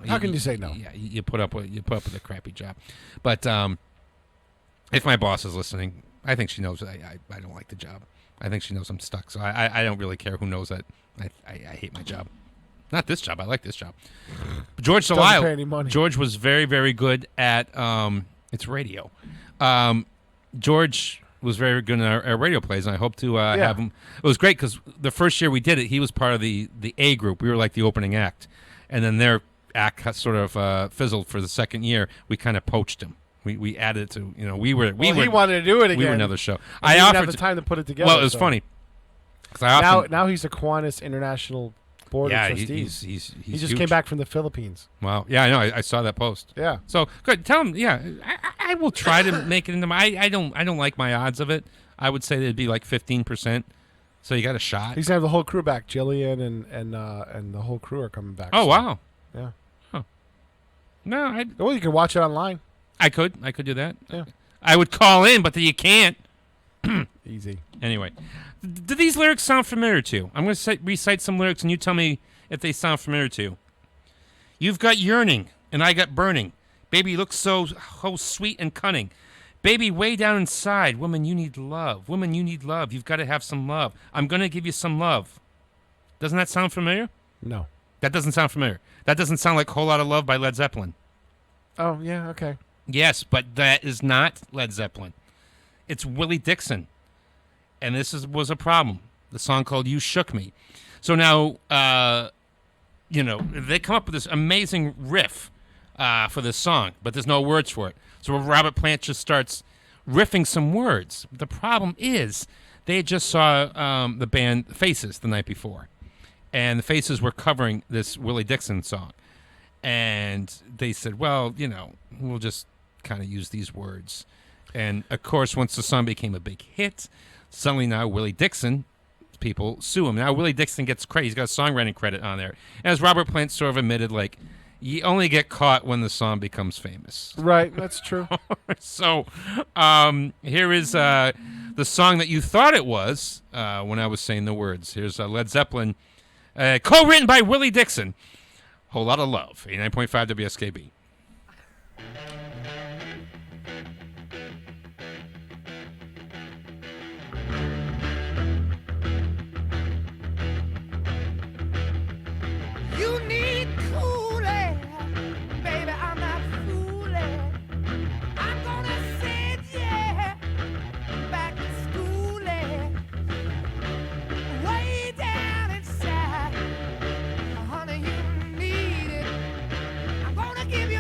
How can you say no? Yeah, you put up with a crappy job. But if my boss is listening, I think she knows I don't like the job. I think she knows I'm stuck. So I don't really care who knows that. I hate my job. Not this job. I like this job. George Doesn't pay any Delisle. money. George was very, very good at it's radio. George was very good in our radio plays, and I hope to have him. It was great because the first year we did it, he was part of the A group. We were like the opening act, and then their act sort of fizzled for the second year. We kind of poached him. We added to he wanted to do it again. We were another show. I didn't have the time to put it together. Well, it was funny. Now he's a Kiwanis International Board of Trustees. He's he just huge. came back from the Philippines. Wow. Yeah, I know. I saw that post. Yeah. So good. Tell him. Yeah, I will try to make it into my. I don't like my odds of it. I would say it'd be 15%. So you got a shot. He's gonna have the whole crew back. Jillian and the whole crew are coming back. Oh wow. Yeah. Huh. No, well, you can watch it online. I could do that. Yeah. I would call in, but then you can't. Easy. Anyway, do these lyrics sound familiar to you? I'm going to recite some lyrics, and you tell me if they sound familiar to you. You've got yearning, and I got burning. Baby, you look so sweet and cunning. Baby, way down inside, woman, you need love. Woman, you need love. You've got to have some love. I'm going to give you some love. Doesn't that sound familiar? No. That doesn't sound familiar. That doesn't sound like Whole Lotta Love by Led Zeppelin. Oh, yeah, okay. Yes, but that is not Led Zeppelin. It's Willie Dixon. And this was a problem. The song called You Shook Me. So now, they come up with this amazing riff for this song, but there's no words for it. So Robert Plant just starts riffing some words. The problem is they just saw the band Faces the night before, and the Faces were covering this Willie Dixon song. And they said, well, we'll just kind of use these words. And, of course, once the song became a big hit, suddenly now Willie Dixon, people sue him. Now Willie Dixon gets credit. He's got a songwriting credit on there. As Robert Plant sort of admitted, like, you only get caught when the song becomes famous. Right, that's true. So here is the song that you thought it was when I was saying the words. Here's Led Zeppelin, co-written by Willie Dixon. Whole Lot of Love, 89.5 WSKB. You need cooling, baby, I'm not fooling. I'm gonna send you back to schooling. Way down inside, honey, you need it. I'm gonna give you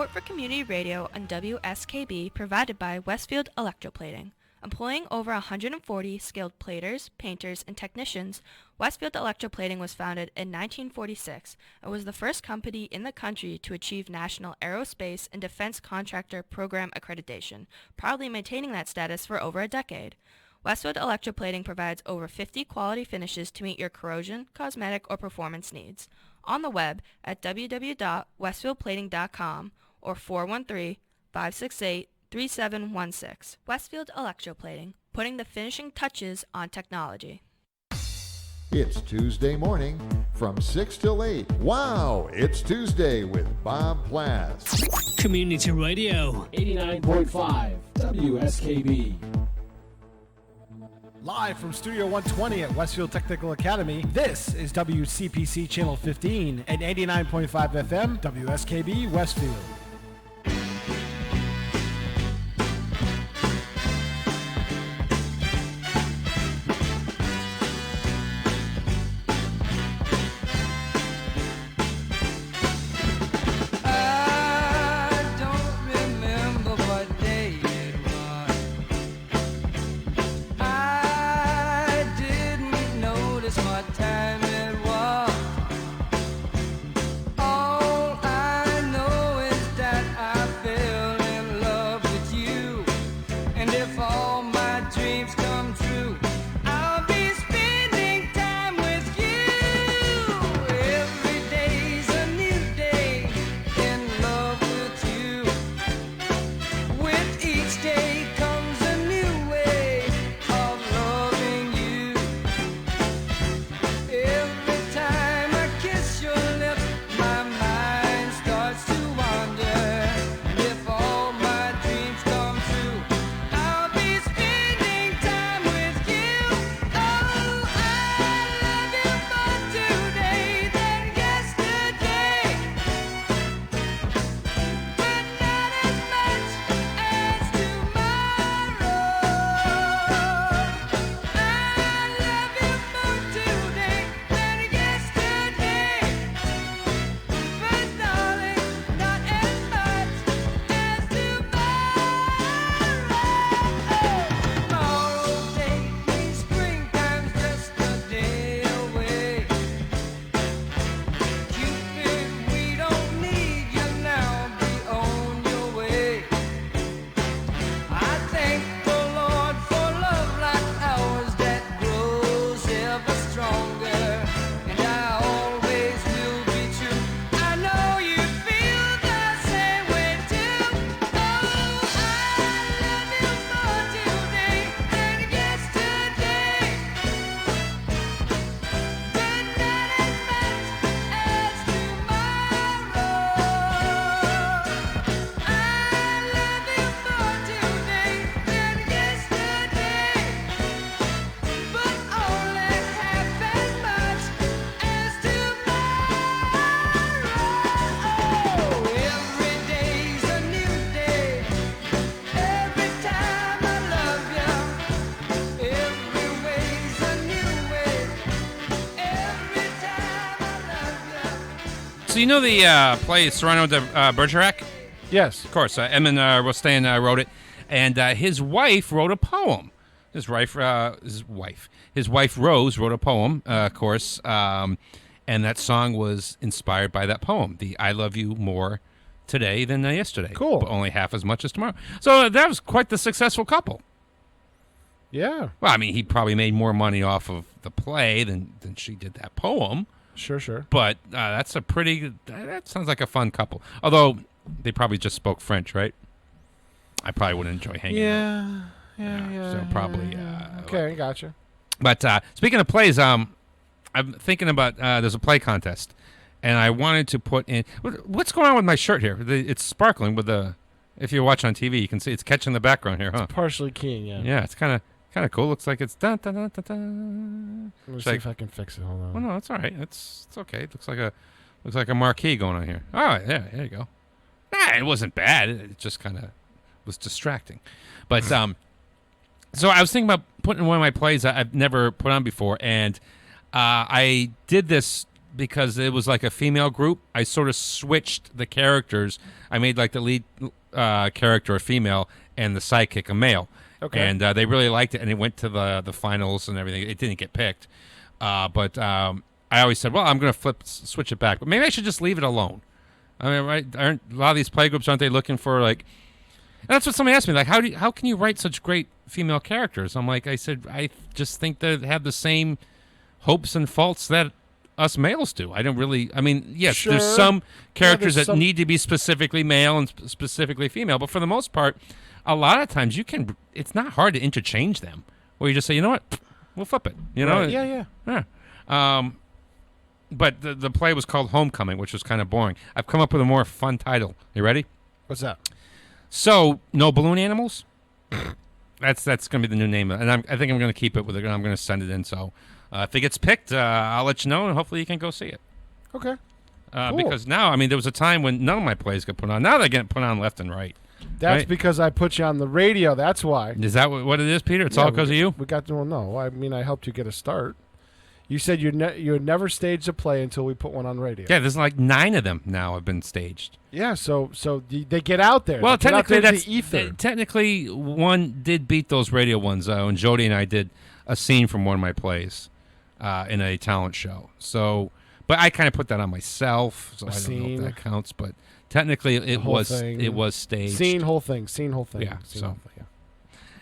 Support for community radio on WSKB provided by Westfield Electroplating. Employing over 140 skilled platers, painters, and technicians, Westfield Electroplating was founded in 1946 and was the first company in the country to achieve National Aerospace and Defense Contractor Program accreditation, proudly maintaining that status for over a decade. Westfield Electroplating provides over 50 quality finishes to meet your corrosion, cosmetic, or performance needs. On the web at www.westfieldplating.com or 413-568-3716. Westfield Electroplating, putting the finishing touches on technology. It's Tuesday morning from 6 till 8. Wow, it's Tuesday with Bob Plass. Community Radio. 89.5 WSKB. Live from Studio 120 at Westfield Technical Academy, this is WCPC Channel 15 and 89.5 FM, WSKB Westfield. So you know the play Serrano de Bergerac? Yes. Of course. Edmund Rostand wrote it. And his wife wrote a poem. His wife Rose wrote a poem, of course. And that song was inspired by that poem. The I Love You More Today Than Yesterday. Cool. But only half as much as tomorrow. So that was quite the successful couple. Yeah. Well, I mean, he probably made more money off of the play than she did that poem. Sure. But that sounds like a fun couple. Although they probably just spoke French, right? I probably wouldn't enjoy hanging out. Yeah. So probably. Okay, gotcha. But speaking of plays, I'm thinking about there's a play contest, and I wanted to put in. What's going on with my shirt here? It's sparkling with the. If you watch on TV, you can see it's catching the background here, huh? It's partially keying, yeah. Yeah, it's kind of cool. Looks like it's dun dun dun dun dun. Let me see if I can fix it. Hold on. Well, no, it's all right. It's okay. It looks like a marquee going on here. Oh, yeah, there you go. Nah, it wasn't bad. It just kind of was distracting. But so I was thinking about putting one of my plays I've never put on before, and I did this because it was like a female group, I sort of switched the characters. I made like the lead character a female and the sidekick a male. Okay. And they really liked it, and it went to the finals and everything. It didn't get picked. But I always said, well, I'm going to switch it back. But maybe I should just leave it alone. I mean, right? Aren't a lot of these playgroups, aren't they looking for like? And that's what somebody asked me, like, how can you write such great female characters? I'm like, I said, I just think they have the same hopes and faults that us males do. I don't really. I mean, yes, Sure. there's some characters there's that some- need to be specifically male and specifically female, but for the most part, a lot of times you can. It's not hard to interchange them, where you just say, you know what, we'll flip it. You know? Right. Yeah. But the play was called Homecoming, which was kind of boring. I've come up with a more fun title. You ready? What's that? So, no balloon animals. That's going to be the new name, and I think I'm going to keep it with it. I'm going to send it in. So, if it gets picked, I'll let you know, and hopefully you can go see it. Okay. Cool. Because now, I mean, there was a time when none of my plays got put on. Now they're getting put on left and right. That's right? because I put you on the radio. That's why. Is that what it is, Peter? It's all because of you? We got to no. I mean, I helped you get a start. You said you had never staged a play until we put one on radio. Yeah, there's like 9 of them now have been staged. Yeah, so they get out there. Well, They get out technically, there to that's the ether. technically one did beat those radio ones. And Jody and I did a scene from one of my plays in a talent show. So, but I kind of put that on myself, so I don't know if that counts. But technically, it was staged. Whole thing. Yeah. Scene, So whole thing, yeah.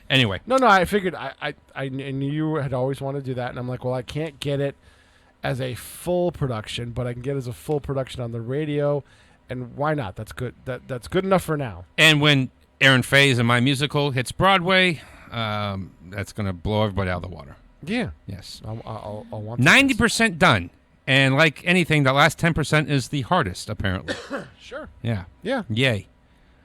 Anyway, No, I figured I knew you had always wanted to do that, and I'm like, well, I can't get it as a full production, but I can get it as a full production on the radio, and why not? That's good. That's good enough for now. and when Aaron Faye's in my musical hits Broadway, that's going to blow everybody out of the water. Yeah. Yes. I'll want 90% done. And like anything, the last 10% is the hardest, apparently. Sure. Yeah. Yeah. Yay.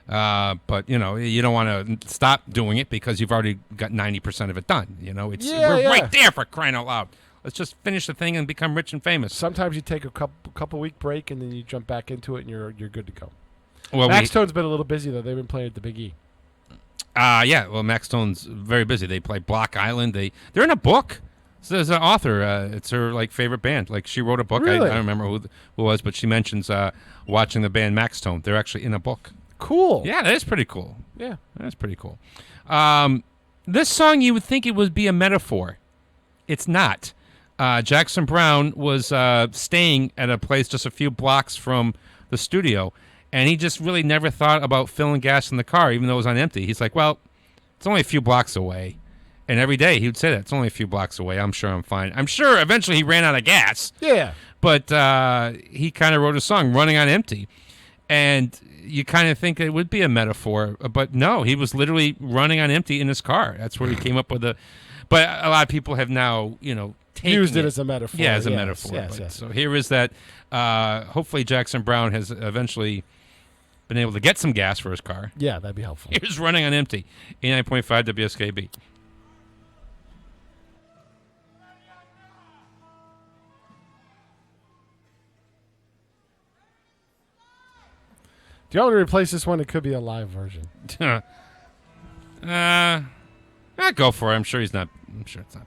But, you know, you don't want to stop doing it because you've already got 90% of it done. You know, we're right there for crying out loud. Let's just finish the thing and become rich and famous. Sometimes you take a couple week break and then you jump back into it and you're good to go. Well, Max Tone's been a little busy though. They've been playing at the Big E. Yeah. Well, Max Stone's very busy. They play Block Island. They're in a book. So there's an author. It's her like favorite band. Like she wrote a book. Really? I don't remember who it was, but she mentions watching the band Max Stone. They're actually in a book. Cool. Yeah, that is pretty cool. Yeah. That's pretty cool. This song, you would think it would be a metaphor. It's not. Jackson Browne was staying at a place just a few blocks from the studio, and he just really never thought about filling gas in the car, even though it was on empty. He's like, well, it's only a few blocks away. And every day he would say that. It's only a few blocks away. I'm sure I'm fine. I'm sure eventually he ran out of gas. Yeah. But he kind of wrote a song, Running on Empty. And you kind of think it would be a metaphor. But no, he was literally running on empty in his car. That's where he came up with the... But a lot of people have now, you know, used it as a metaphor. Yeah, as a Yes, metaphor. yes, But yes. So here is that. Hopefully Jackson Browne has eventually been able to get some gas for his car. Yeah, that'd be helpful. Here's Running on Empty, 89.5 WSKB. Do you want me to replace this one? It could be a live version. Go for it. I'm sure it's not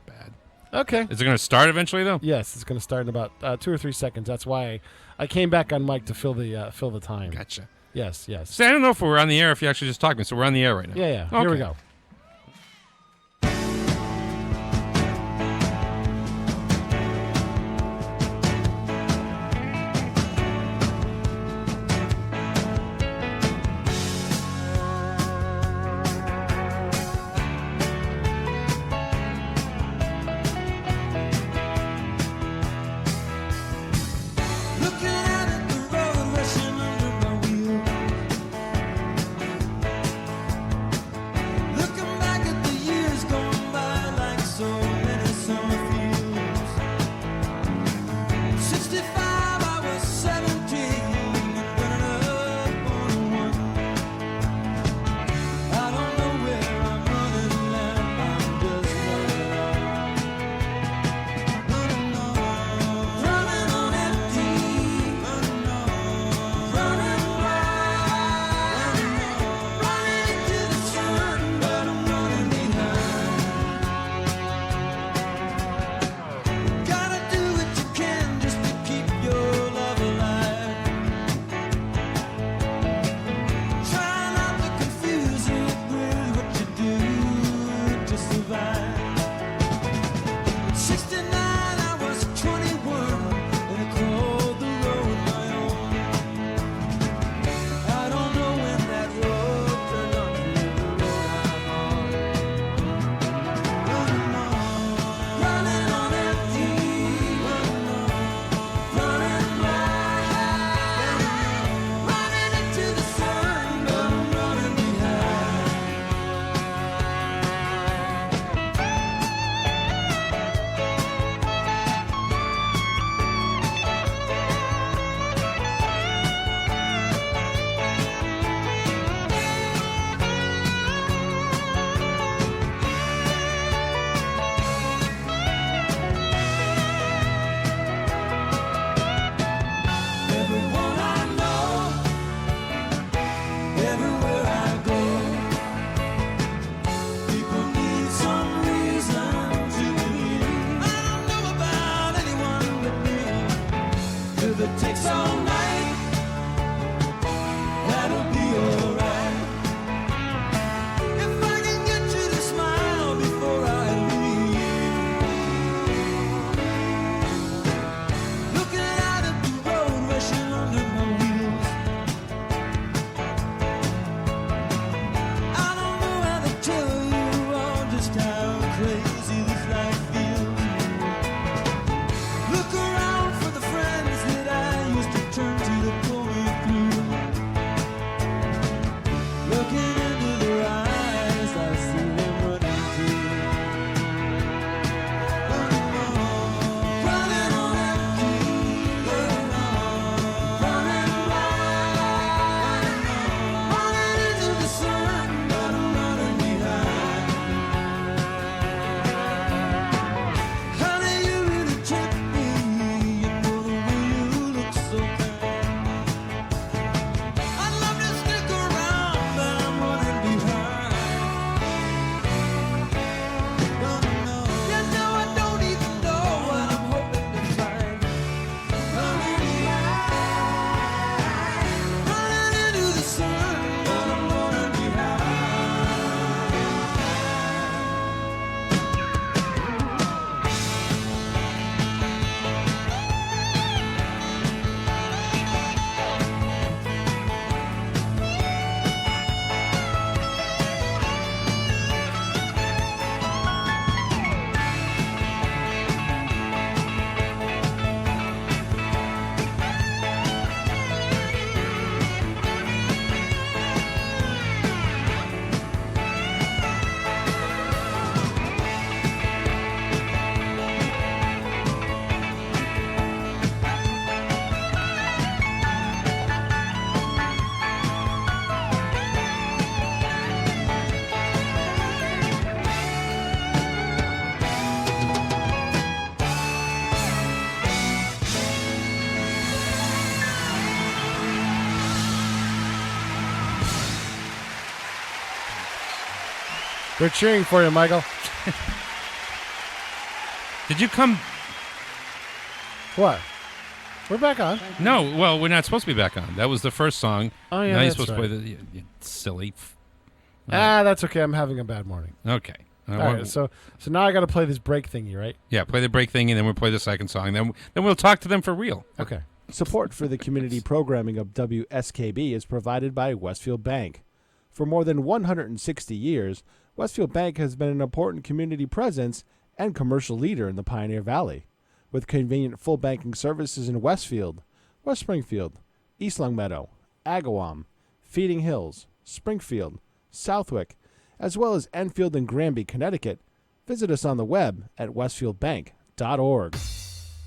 bad. Okay. Is it going to start eventually, though? Yes, it's going to start in about 2 or 3 seconds. That's why I came back on mic to fill the time. Gotcha. Yes. See, I don't know if we're on the air, if you actually just talking. So we're on the air right now. Yeah. Okay. Here we go. Look '69, I was 21 when I called the road my own. I don't know when that road turned onto the road I'm on. Running on empty, running blind, running into the sun, but I'm running behind. Everyone I know, everywhere I go, people need some reason to believe. I don't know about anyone but me. If it takes all night, that'll be alright. If I can get you to smile before I leave. Looking out at the road rushing under my wheels. I don't know how to tell you all just how crazy this life feels. Look around for the friends that I used to turn to pull me through. Looking into their eyes, I see them running too. Running on empty, running blind, running into the sun, but I'm running behind. Honey, you really tricked me, you know the way you look so kind. I'd love to stick around, but I'm running behind. You know I don't even know what I'm hoping to find. Running into the sun, but I'm running They're cheering for you, Michael. Did you come? What? We're back on. No, well, we're not supposed to be back on. That was the first song. Oh, yeah, now you're that's supposed right. to play the you silly. That's okay. I'm having a bad morning. Okay. All right, so now I got to play this break thingy, right? Yeah, play the break thing, and then we'll play the second song. Then we'll talk to them for real. Okay. Support for the community programming of WSKB is provided by Westfield Bank. For more than 160 years, Westfield Bank has been an important community presence and commercial leader in the Pioneer Valley, with convenient full banking services in Westfield, West Springfield, East Longmeadow, Agawam, Feeding Hills, Springfield, Southwick, as well as Enfield and Granby, Connecticut. Visit us on the web at westfieldbank.org.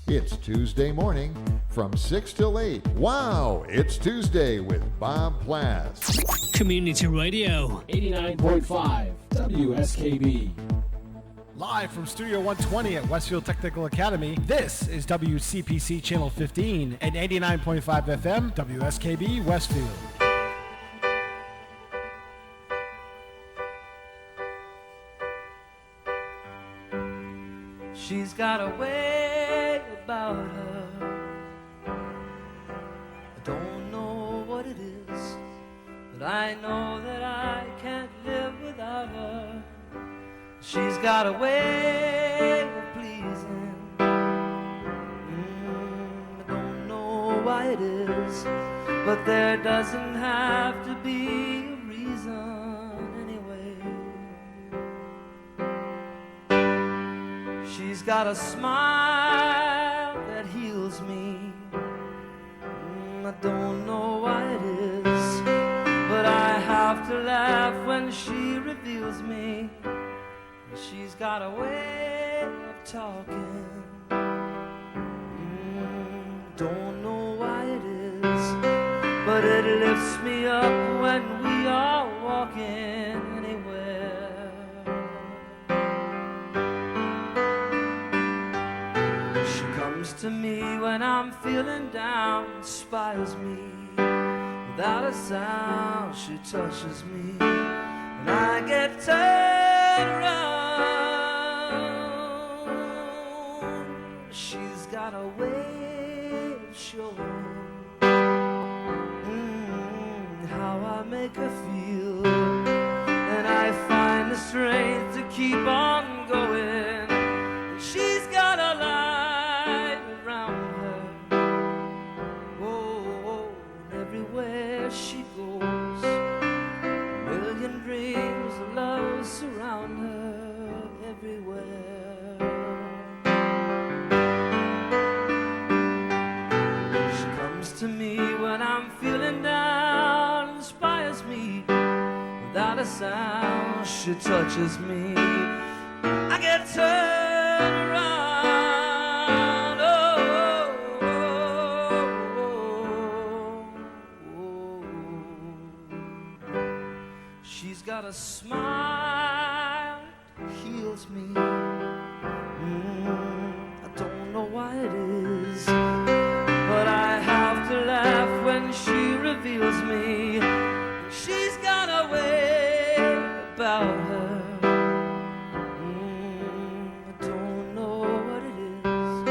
It's Tuesday morning from 6 till 8. Wow, it's Tuesday with Bob Plass. Community Radio. 89.5 WSKB. Live from Studio 120 at Westfield Technical Academy, this is WCPC Channel 15 and 89.5 FM, WSKB Westfield. She's got a way about her. I don't know what it is, but I know that I can't live without her. She's got a way of pleasing is, but there doesn't have to be a reason anyway. She's got a smile that heals me. I don't know why it is, but I have to laugh when she reveals me. She's got a way of talking. Don't know why it is, but it lifts me up when we are walking anywhere. She comes to me when I'm feeling down, inspires me. Without a sound, she touches me, and I get turned around. She's got a way of showing how I make her feel, and I find the strength to keep on going. And she's got a light around her. Oh, and everywhere she goes, a million dreams of love surround her everywhere. She comes to me when I'm feeling down, inspires me. Without a sound, she touches me. I get turned around. She's got a smile that heals me. I don't know why it is, but I have to laugh when she reveals me. She's got a way about her. I don't know what it is,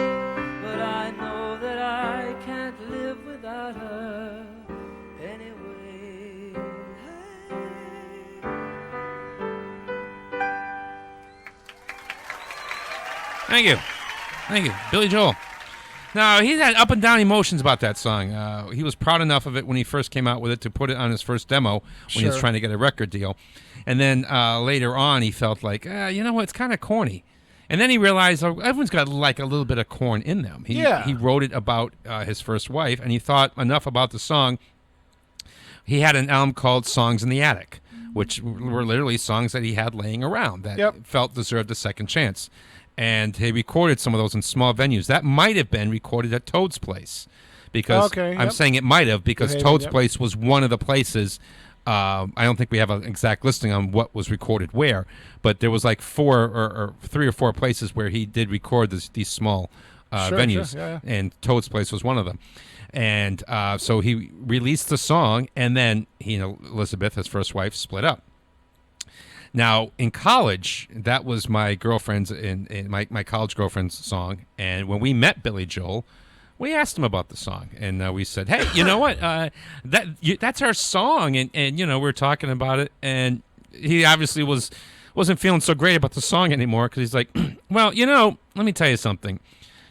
but I know that I can't live without her anyway. Thank you. Thank you. Billy Joel. Now, he had up and down emotions about that song. He was proud enough of it when he first came out with it to put it on his first demo when he was trying to get a record deal. And then later on, he felt like, you know what, it's kind of corny. And then he realized everyone's got like a little bit of corn in them. He wrote it about his first wife, and he thought enough about the song. He had an album called Songs in the Attic, which were literally songs that he had laying around that felt deserved a second chance. And he recorded some of those in small venues. That might have been recorded at Toad's Place. Because I'm saying it might have because Toad's Place was one of the places. I don't think we have an exact listing on what was recorded where, but there was like 4 or 3 or 4 places where he did record these small venues, and Toad's Place was one of them. And so he released the song, and then he and Elizabeth, his first wife, split up. Now, in college, that was my girlfriend's, my college girlfriend's song, and when we met Billy Joel, we asked him about the song, and we said, "Hey, you know what? That's our song," and you know, we were talking about it, and he obviously wasn't feeling so great about the song anymore because he's like, "Well, you know, let me tell you something.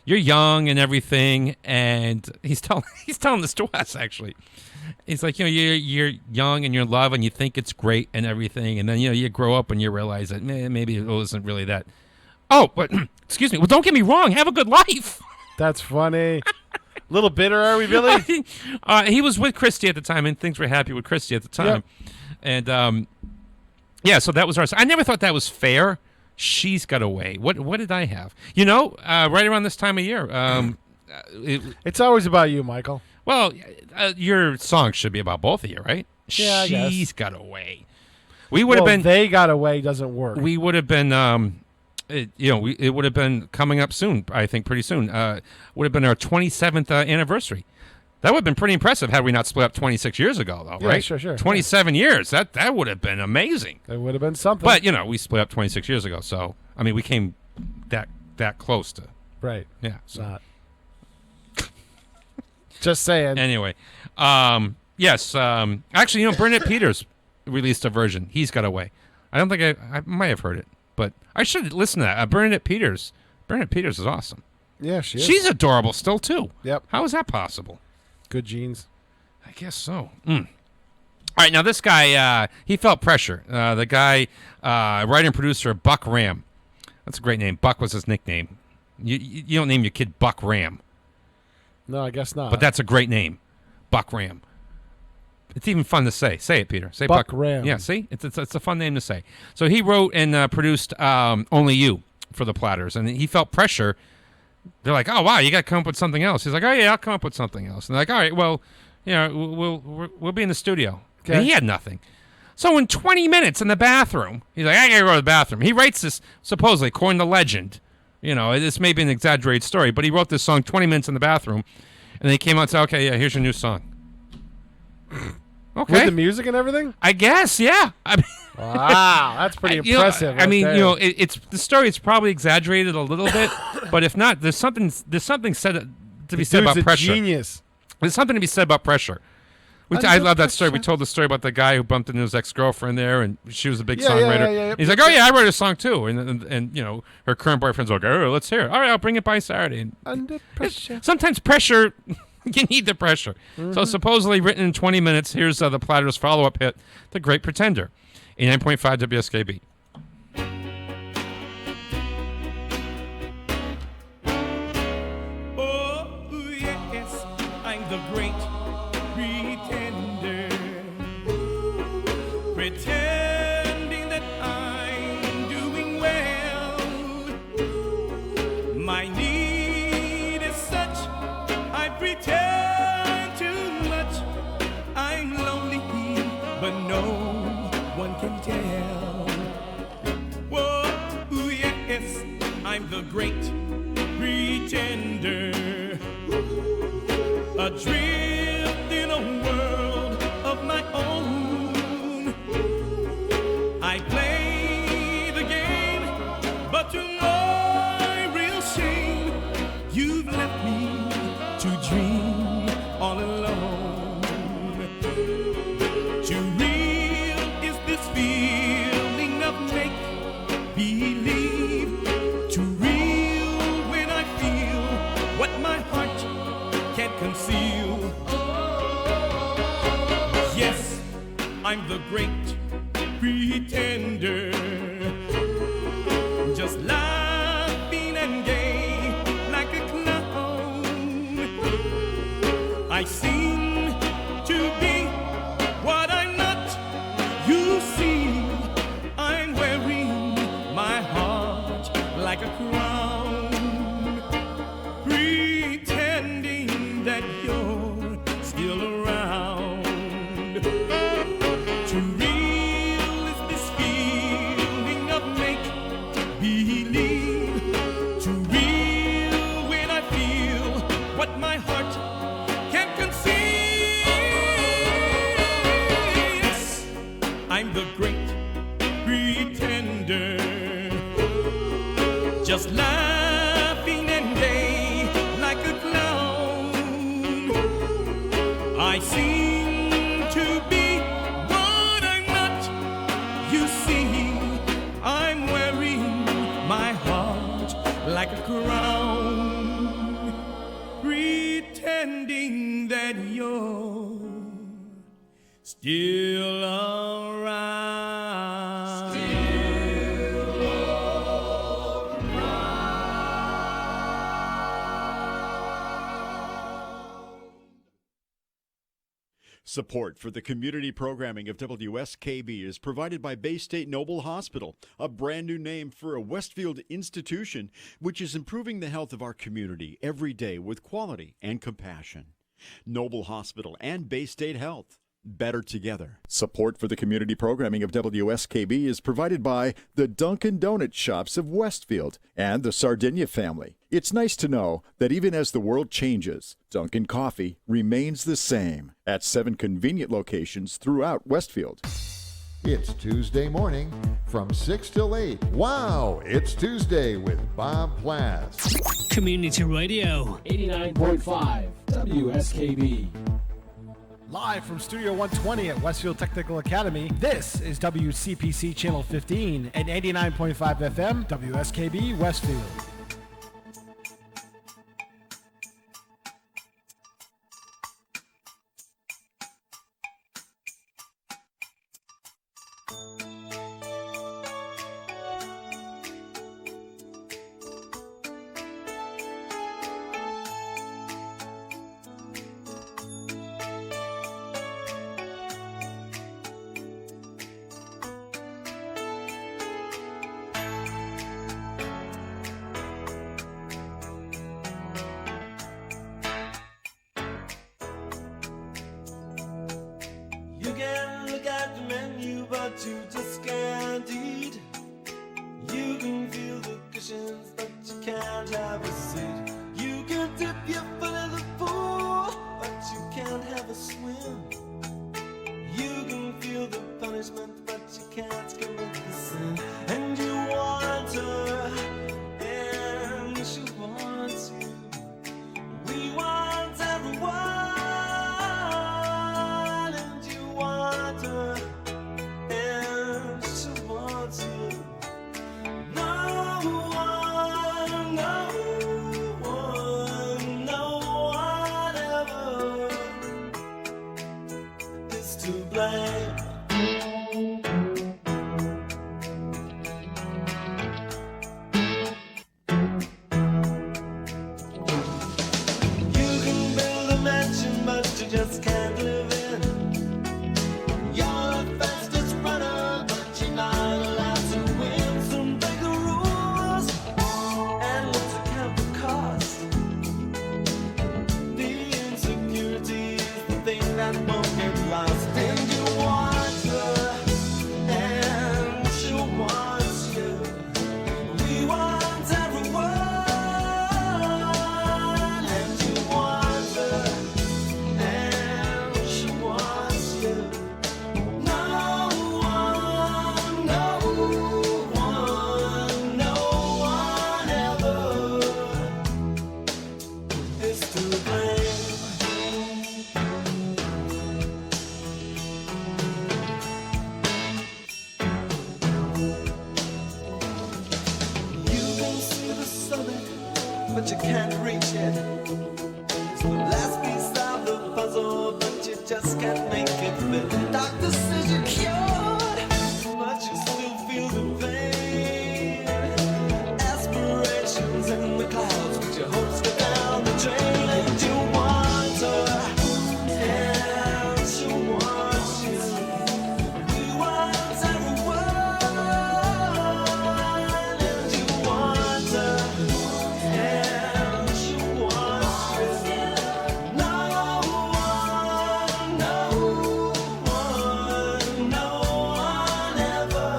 You're young and everything," and he's telling this to us actually. He's like, you know, you're young and you're in love and you think it's great and everything, and then you know you grow up and you realize that maybe it wasn't really that. Oh, but excuse me. Well, don't get me wrong. Have a good life. That's funny. Little bitter, are we, Billy? He was with Christy at the time, and things were happy with Christy at the time. Yep. And yeah, so that was ours. I never thought that was fair. She's Got Away. What did I have? You know, right around this time of year. It's always about you, Michael. Well, your song should be about both of you, right? Yeah, I guess. She's Got Away. We would have been. They Got Away doesn't work. We would have been. It would have been coming up soon. I think pretty soon. Would have been our 27th anniversary. That would have been pretty impressive had we not split up 26 years ago, though, right? Sure. 27 years. That would have been amazing. It would have been something. But you know, we split up 26 years ago, so I mean, we came that close to. Right. Yeah. So. Not. Just saying. Anyway, yes. Actually, you know, Bernadette Peters released a version. He's Got Away. I don't think I might have heard it, but I should listen to that. Bernadette Peters. Bernadette Peters is awesome. Yeah, she is. She's adorable still too. Yep. How is that possible? Good genes. I guess so. All right, now this guy, he felt pressure. The guy, writer and producer, Buck Ram. That's a great name. Buck was his nickname. You don't name your kid Buck Ram. No, I guess not. But that's a great name, Buck Ram. It's even fun to say. Say it, Peter. Say Buck Ram. Yeah, see? It's a fun name to say. So he wrote and produced Only You for the Platters, and he felt pressure. They're like, oh, wow, you got to come up with something else. He's like, oh, yeah, I'll come up with something else. And they're like, all right, well, we'll be in the studio. Okay. And he had nothing. So in 20 minutes in the bathroom, he's like, I got to go to the bathroom. He writes this, supposedly, according to legend. This may be an exaggerated story, but he wrote this song 20 minutes in the bathroom, and then he came out and said, okay, yeah, here's your new song. Okay. With the music and everything? I guess, yeah. Wow, that's pretty impressive. It's the story. It's probably exaggerated a little bit, but if not, there's something said to be said about pressure. Genius. There's something to be said about pressure. I love that story. We told the story about the guy who bumped into his ex-girlfriend there, and she was a big songwriter. Yeah. He's like, oh yeah, I wrote a song too, and her current boyfriend's like, oh, let's hear it. All right, I'll bring it by Saturday. And Under pressure. Sometimes pressure. You need the pressure. Mm-hmm. So supposedly written in 20 minutes, here's the Platters' follow-up hit, The Great Pretender, 89.5 WSKB. Oh, yes, I'm the great pretender. Pretending that I'm doing well. My need is such, I pretend too much. I'm lonely, but no one can tell. Whoa, yes, I'm the great pretender. Adrift in a world of my own. I play the game, but to my real shame, you've left me to dream all alone. Too real is this feeling of make-believe. Too real when I feel what my heart can't conceal. Yes, I'm the great pretender. Just laughing and gay like a clown. I seem to be what I'm not. You see, I'm wearing my heart like a crown. Pretending that you're still around. Too real is this feeling of make-believe. Too real when I feel what my heart can't conceive. Yes, I'm the great pretender. Just laughing and gay like a clown. I seem to be what I'm not. You see, I'm wearing my heart like a crown. Pretending that you're still around. Support for the community programming of WSKB is provided by Bay State Noble Hospital, a brand new name for a Westfield institution which is improving the health of our community every day with quality and compassion. Noble Hospital and Bay State Health, better together. Support for the community programming of WSKB is provided by the Dunkin' Donut Shops of Westfield and the Sardinia family. It's nice to know that even as the world changes, Dunkin' Coffee remains the same at 7 convenient locations throughout Westfield. It's Tuesday morning from 6 till 8. Wow, it's Tuesday with Bob Plass. Community Radio. 89.5 WSKB. Live from Studio 120 at Westfield Technical Academy, this is WCPC Channel 15 and 89.5 FM, WSKB Westfield. but you just can't eat. You can feel the cushions, but you can't have a seat. You can dip your foot in the pool, but you can't have a swim. You can feel the punishment, but you can't commit the sin. And you want her, and she wants you. We want everyone, and you want her, and she wants you. No one, no one, no one ever is to blame. You can build a mansion, but you just can't live in. You're the fastest runner, but you're not allowed to win. So break the rules, and what's the camp cost? The insecurity is the thing that won't get lost. And you want her, and she wants you. We want everyone, and you want her, and she wants you. No one, no one, no one ever is to blame. You can see the summit, but you can't reach it. It's the last piece of the puzzle, but you just can't make it fit. Doctor says you're cured, but you still feel the pain. Aspirations in the clouds, but your hopes go down the drain. And you want her, and she wants you. We want everyone, and you want her, and she wants you. No one, no one, no one ever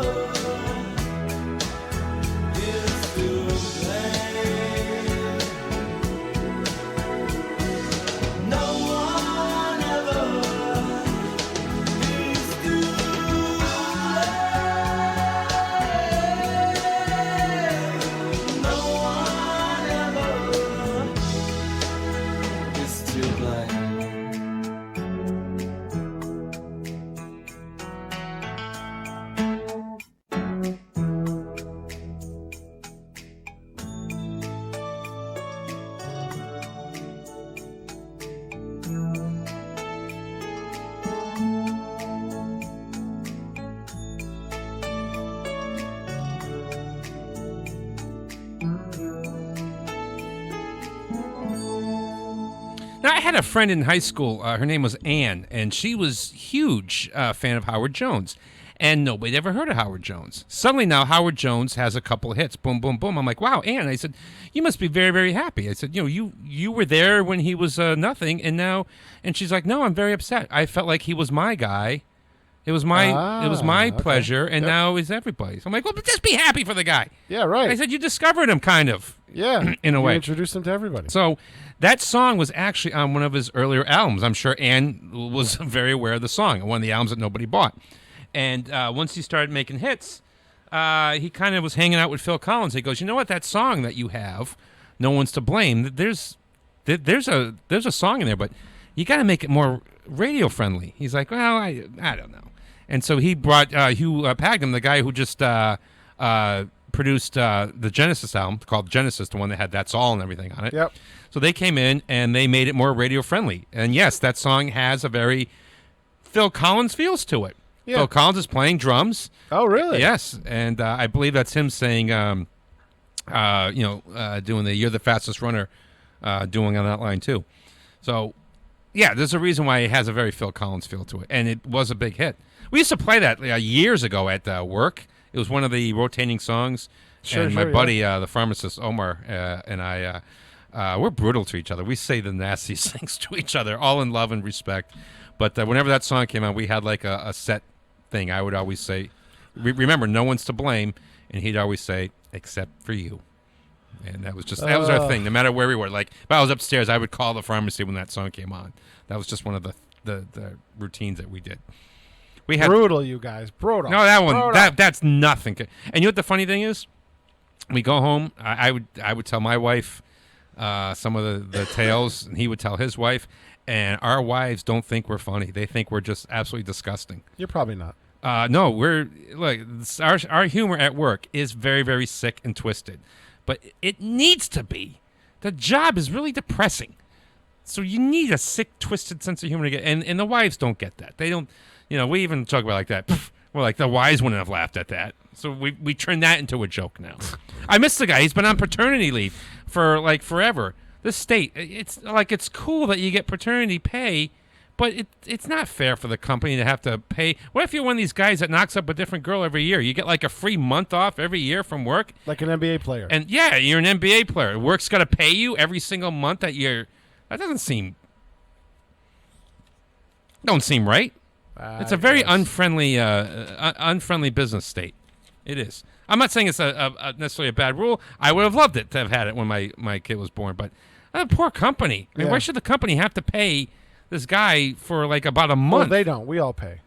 is to blame. No one ever is to blame. No one ever is to blame. Now, I had a friend in high school. Her name was Ann, and she was huge fan of Howard Jones. And nobody ever heard of Howard Jones. Suddenly now Howard Jones has a couple of hits. Boom, boom, boom. I'm like, wow, Ann. I said, you must be very, very happy. I said, you were there when he was nothing, and now... And she's like, no, I'm very upset. I felt like he was my guy. It was my pleasure, and now he's everybody's. I'm like, well, but just be happy for the guy. Yeah, right. I said, you discovered him, kind of. Yeah, in a way. You introduced him to everybody. So that song was actually on one of his earlier albums. I'm sure Ann was very aware of the song, one of the albums that nobody bought. And once he started making hits, he kind of was hanging out with Phil Collins. He goes, you know what, that song that you have, No One's to Blame, there's a song in there, but you got to make it more radio friendly. He's like, well, I don't know. And so he brought Hugh Padgham, the guy who just produced the Genesis album called Genesis, the one that had That's All and everything on it. Yep. So they came in and they made it more radio friendly. And yes, that song has a very Phil Collins feels to it. Yeah. Phil Collins is playing drums. Oh, really? Yes, and I believe that's him saying, doing the "You're the Fastest Runner," doing on that line too. So, yeah, there's a reason why it has a very Phil Collins feel to it, and it was a big hit. We used to play that years ago at work. It was one of the rotating songs. Sure, and my buddy, the pharmacist Omar, and I, we're brutal to each other. We say the nastiest things to each other, all in love and respect. But whenever that song came out, we had like a set thing. I would always say, remember, no one's to blame, and he'd always say, except for you. And that was our thing. No matter where we were, like if I was upstairs, I would call the pharmacy when that song came on. That was just one of the routines that we did. We had brutal, you guys, brutal. No, that one Brutal. that's nothing. And you know what the funny thing is? We go home. I would tell my wife some of the tales, and he would tell his wife. And our wives don't think we're funny. They think we're just absolutely disgusting. You're probably not. No, we're look. Our humor at work is very, very sick and twisted, but it needs to be. The job is really depressing, so you need a sick, twisted sense of humor to get. And the wives don't get that. They don't. You know, we even talk about it like that. Pff, we're like the wives wouldn't have laughed at that. So we turn that into a joke now. I miss the guy. He's been on paternity leave for like forever. This state, it's like it's cool that you get paternity pay. But it's not fair for the company to have to pay. What if you're one of these guys that knocks up a different girl every year? You get like a free month off every year from work? Like an NBA player. And yeah, you're an NBA player. Work's got to pay you every single month that you're... That don't seem right. It's a very unfriendly business state. It is. I'm not saying it's necessarily a bad rule. I would have loved it to have had it when my kid was born. But poor company. I mean, why should the company have to pay... this guy for like about a month? Well, they don't. We all pay.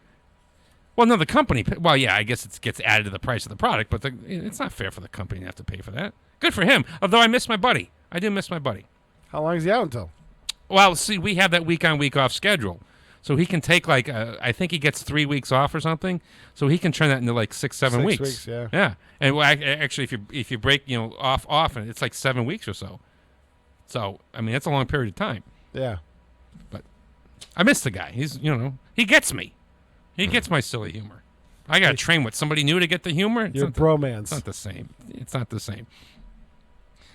Well, no, the company. Well, yeah, I guess it gets added to the price of the product, but it's not fair for the company to have to pay for that. Good for him. Although I miss my buddy. I do miss my buddy. How long is he out until? Well, see, we have that week on, week off schedule, so he can take like I think he gets 3 weeks off or something, so he can turn that into like 6-7 weeks. 6 weeks, yeah. Yeah, and well, actually, if you break off, and it's like 7 weeks or so. So I mean, that's a long period of time. Yeah. But I miss the guy. He's, he gets me. He gets my silly humor. I got to train with somebody new to get the humor. Your bromance. It's not the same. It's not the same.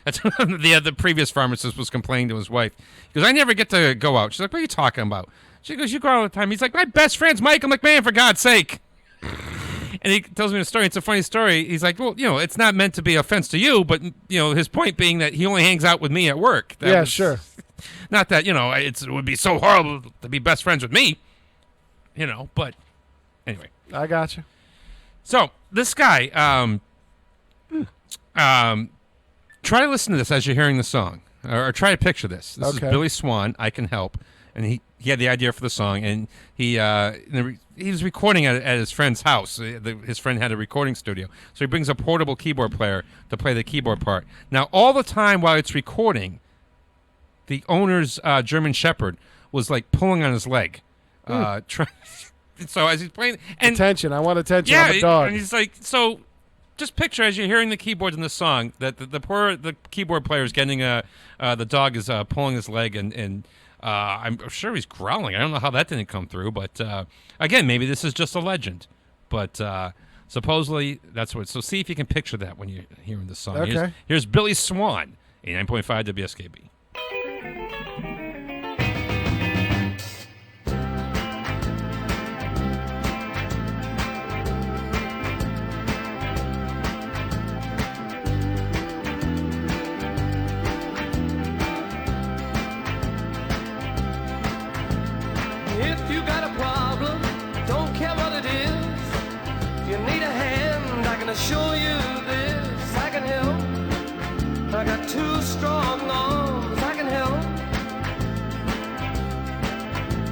That's the previous pharmacist was complaining to his wife. He goes, I never get to go out. She's like, what are you talking about? She goes, you go out all the time. He's like, my best friend's Michael McMahon, for God's sake. And he tells me the story. It's a funny story. He's like, well, it's not meant to be offense to you, but, his point being that he only hangs out with me at work. Sure. Not that, it would be so horrible to be best friends with me, but anyway. I got you. So this guy, try to listen to this as you're hearing the song, or try to picture this. This is Billy Swan, I Can Help, and he had the idea for the song, and he was recording at his friend's house. His friend had a recording studio, so he brings a portable keyboard player to play the keyboard part. Now, all the time while it's recording, the owner's German Shepherd was like pulling on his leg. So as he's playing, and attention, I want attention. Yeah, I'm a dog. and he's like, so just picture as you're hearing the keyboards in the song that the keyboard player is getting the dog is pulling his leg, and I'm sure he's growling. I don't know how that didn't come through, but again, maybe this is just a legend, but supposedly that's what. So see if you can picture that when you're hearing the song. Okay. Here's Billy Swan, 89.5 WSKB. If you got a problem, don't care what it is. If you need a hand, I can assure you this. I can help. I got 2 strong arms. I can help.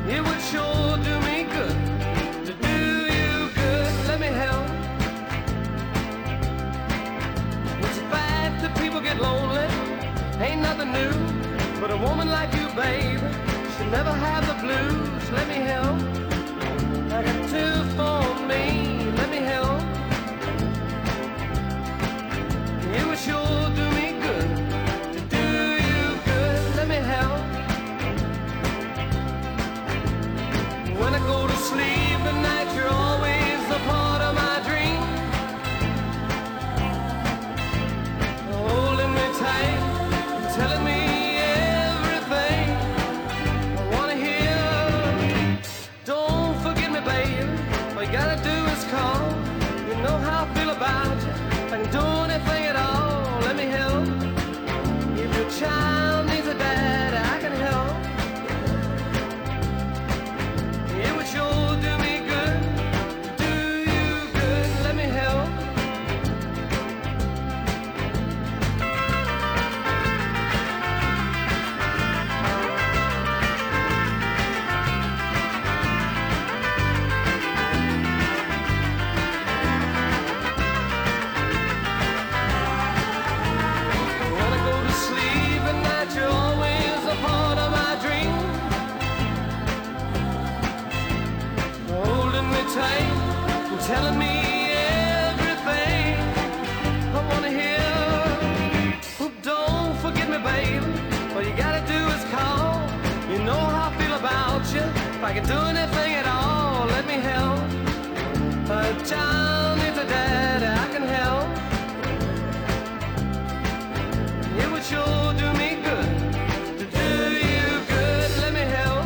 It would sure do me good to do you good. Let me help. It's a fact that people get lonely. Ain't nothing new. But a woman like you, babe, should never have the blues. Let me help. I got 2 for me. Let me help. It would sure do me good to do you good. Let me help. When I go to sleep at night, you're always a part of my dream. Holding me tight, telling me gotta do is call. You know how I feel about you. I can do anything at all. can do anything at all. Let me help. A child needs a daddy, I can help. It would sure do me good to do you good. Let me help.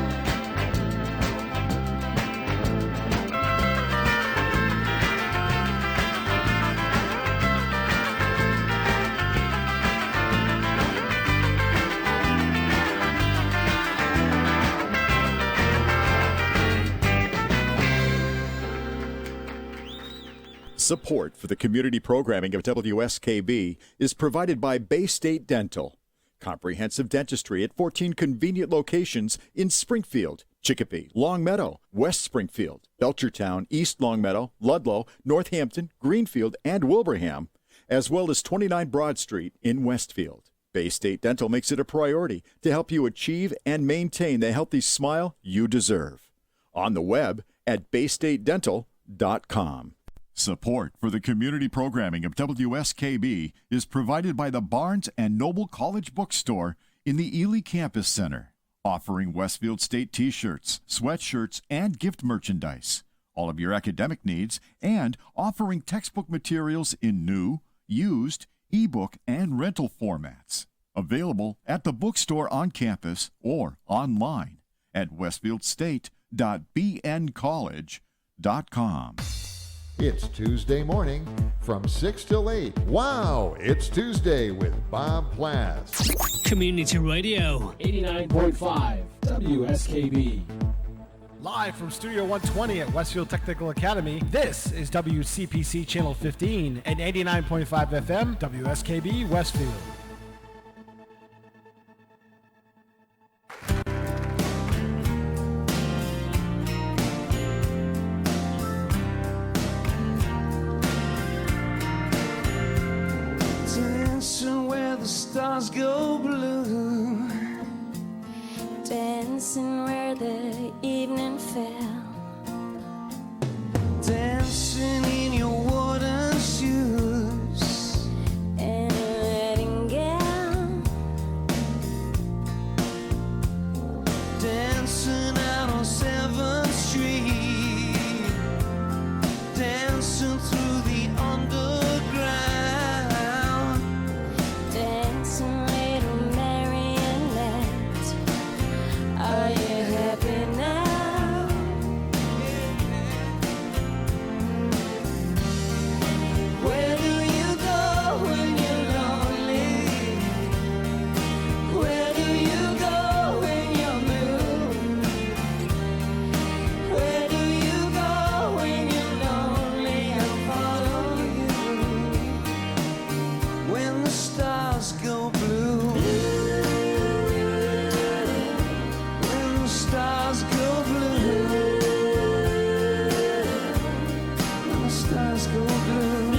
Support for the community programming of WSKB is provided by Bay State Dental. Comprehensive dentistry at 14 convenient locations in Springfield, Chicopee, Longmeadow, West Springfield, Belchertown, East Longmeadow, Ludlow, Northampton, Greenfield, and Wilbraham, as well as 29 Broad Street in Westfield. Bay State Dental makes it a priority to help you achieve and maintain the healthy smile you deserve. On the web at baystatedental.com. Support for the community programming of WSKB is provided by the Barnes & Noble College Bookstore in the Ely Campus Center, offering Westfield State t-shirts, sweatshirts, and gift merchandise, all of your academic needs, and offering textbook materials in new, used, ebook, and rental formats. Available at the bookstore on campus or online at westfieldstate.bncollege.com. It's Tuesday morning from 6 till 8. Wow, it's Tuesday with Bob Plass. Community Radio. 89.5 WSKB. Live from Studio 120 at Westfield Technical Academy, this is WCPC Channel 15 and 89.5 FM, WSKB Westfield. Dancing where the stars go blue, dancing where the evening fell, dancing in your wooden shoes and a wedding gown, dancing out on 7th Street, dancing through the underground. dancing little marionette. Are you happy now? Where do you go when you're lonely? Where do you go when you're blue? Where do you go when you're lonely? I'll follow you. When the stars go blue, when the stars go blue, when the stars go blue,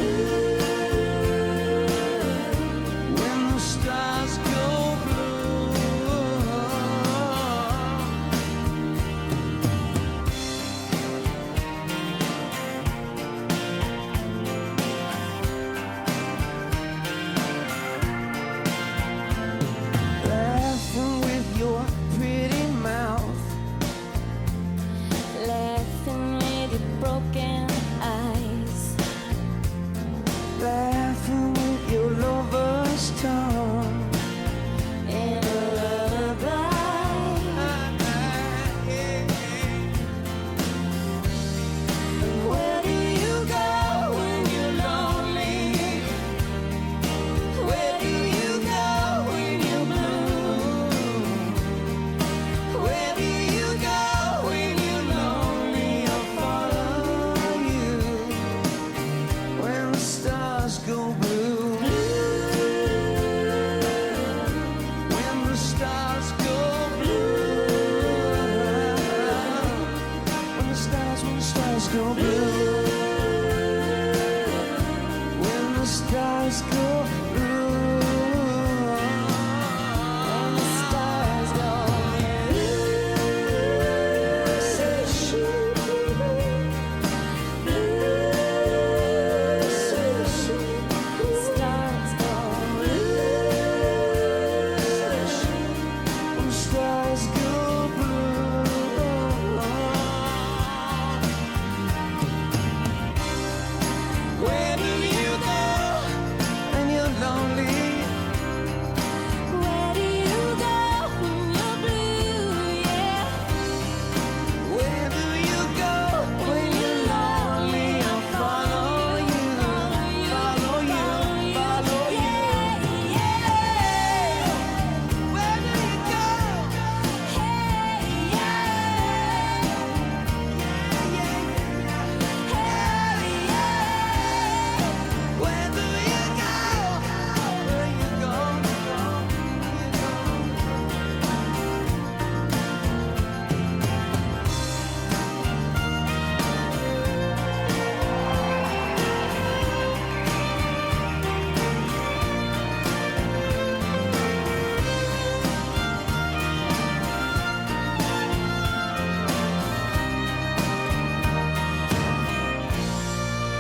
when the stars go blue.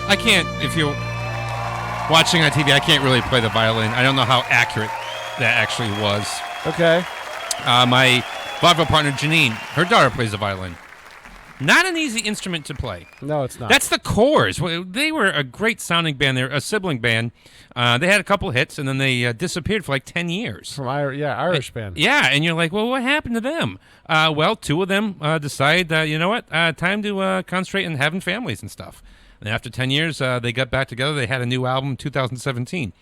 I can't, if you're watching on TV, I can't really play the violin. I don't know how accurate that actually was. Okay. My vaudeville partner, Janine, her daughter plays the violin. Not an easy instrument to play. No, it's not. That's the Corrs. They were a great sounding band. They're a sibling band. They had a couple hits, and then they disappeared for like 10 years. From Irish band. Yeah, and you're like, well, what happened to them? Well, two of them decided, you know what, time to concentrate on having families and stuff. And after 10 years, they got back together. They had a new album in 2017.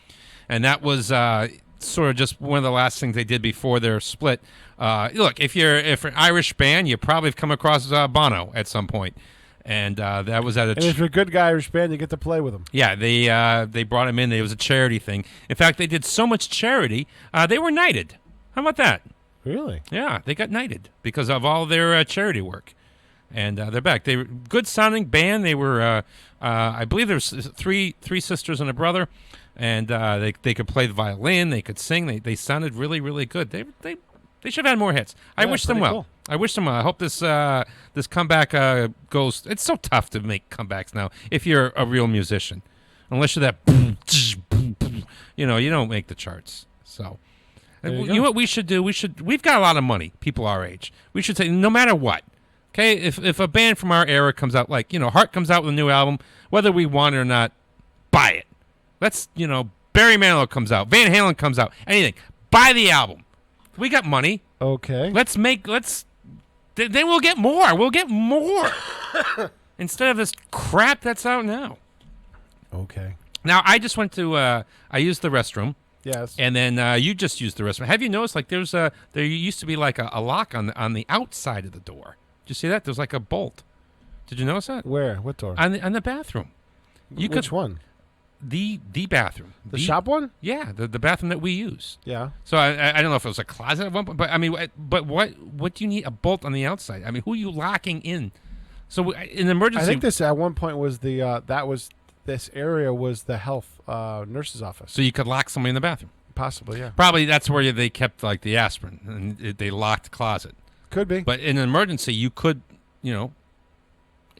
And that was sort of just one of the last things they did before their split. Look, if you're an Irish band, you probably have come across Bono at some point. And that was at a... And if you're a good guy Irish band, you get to play with them. Yeah, they brought him in. It was a charity thing. In fact, they did so much charity, they were knighted. How about that? Really? Yeah, they got knighted because of all their charity work. And they're back. They were good sounding band. They were, I believe there was three sisters and a brother. And they could play the violin. They could sing. They sounded really, really good. They should have had more hits. I wish them well. Cool. I wish them well. I hope this comeback goes. It's so tough to make comebacks now if you're a real musician, unless you're that. You don't make the charts. So, you know what we should do? We've got a lot of money. People our age. We should say no matter what. Okay, if a band from our era comes out, like Heart comes out with a new album, whether we want it or not, buy it. Let's Barry Manilow comes out, Van Halen comes out, anything. Buy the album. We got money. Okay. Then we'll get more. We'll get more. Instead of this crap that's out now. Okay. Now, I just went to, I used the restroom. Yes. And then you just used the restroom. Have you noticed, like, there used to be like a lock on the outside of the door. Did you see that? There's like a bolt. Did you notice that? Where? What door? On the bathroom. Which one? The bathroom. The shop one? Yeah, the bathroom that we use. Yeah. So I don't know if it was a closet at one point, but I mean, but what do you need a bolt on the outside? I mean, who are you locking in? So in emergency, I think this at one point was this area was the health nurse's office. So you could lock somebody in the bathroom. Possibly, yeah. Probably that's where they kept like the aspirin, and they locked the closet. Could be. But in an emergency, you could, you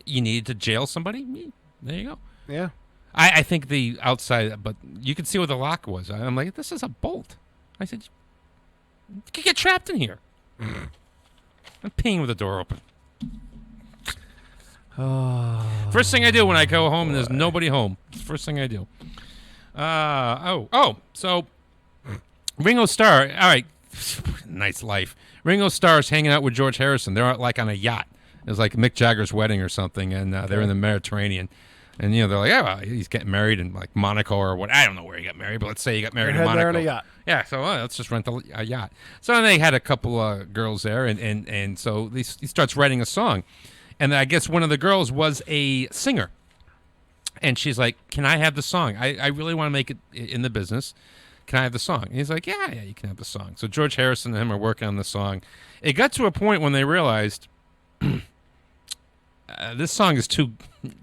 needed to jail somebody. There you go. Yeah. I think the outside, but you could see where the lock was. I'm like, this is a bolt. I said, you could get trapped in here. I'm peeing with the door open. First thing I do when I go home and there's nobody home. It's the first thing I do. So Ringo Starr, all right, nice life. Ringo Starr's hanging out with George Harrison. They're like on a yacht. It was like Mick Jagger's wedding or something, and they're in the Mediterranean. And, they're like, oh, well, he's getting married in, like, Monaco or what. I don't know where he got married, but let's say he got married in Monaco. There on a yacht. Yeah, so let's just rent a yacht. So they had a couple of girls there, and so he starts writing a song. And I guess one of the girls was a singer. And she's like, can I have the song? I really want to make it in the business. Can I have the song? And he's like, yeah, you can have the song. So George Harrison and him are working on the song. It got to a point when they realized this song is too...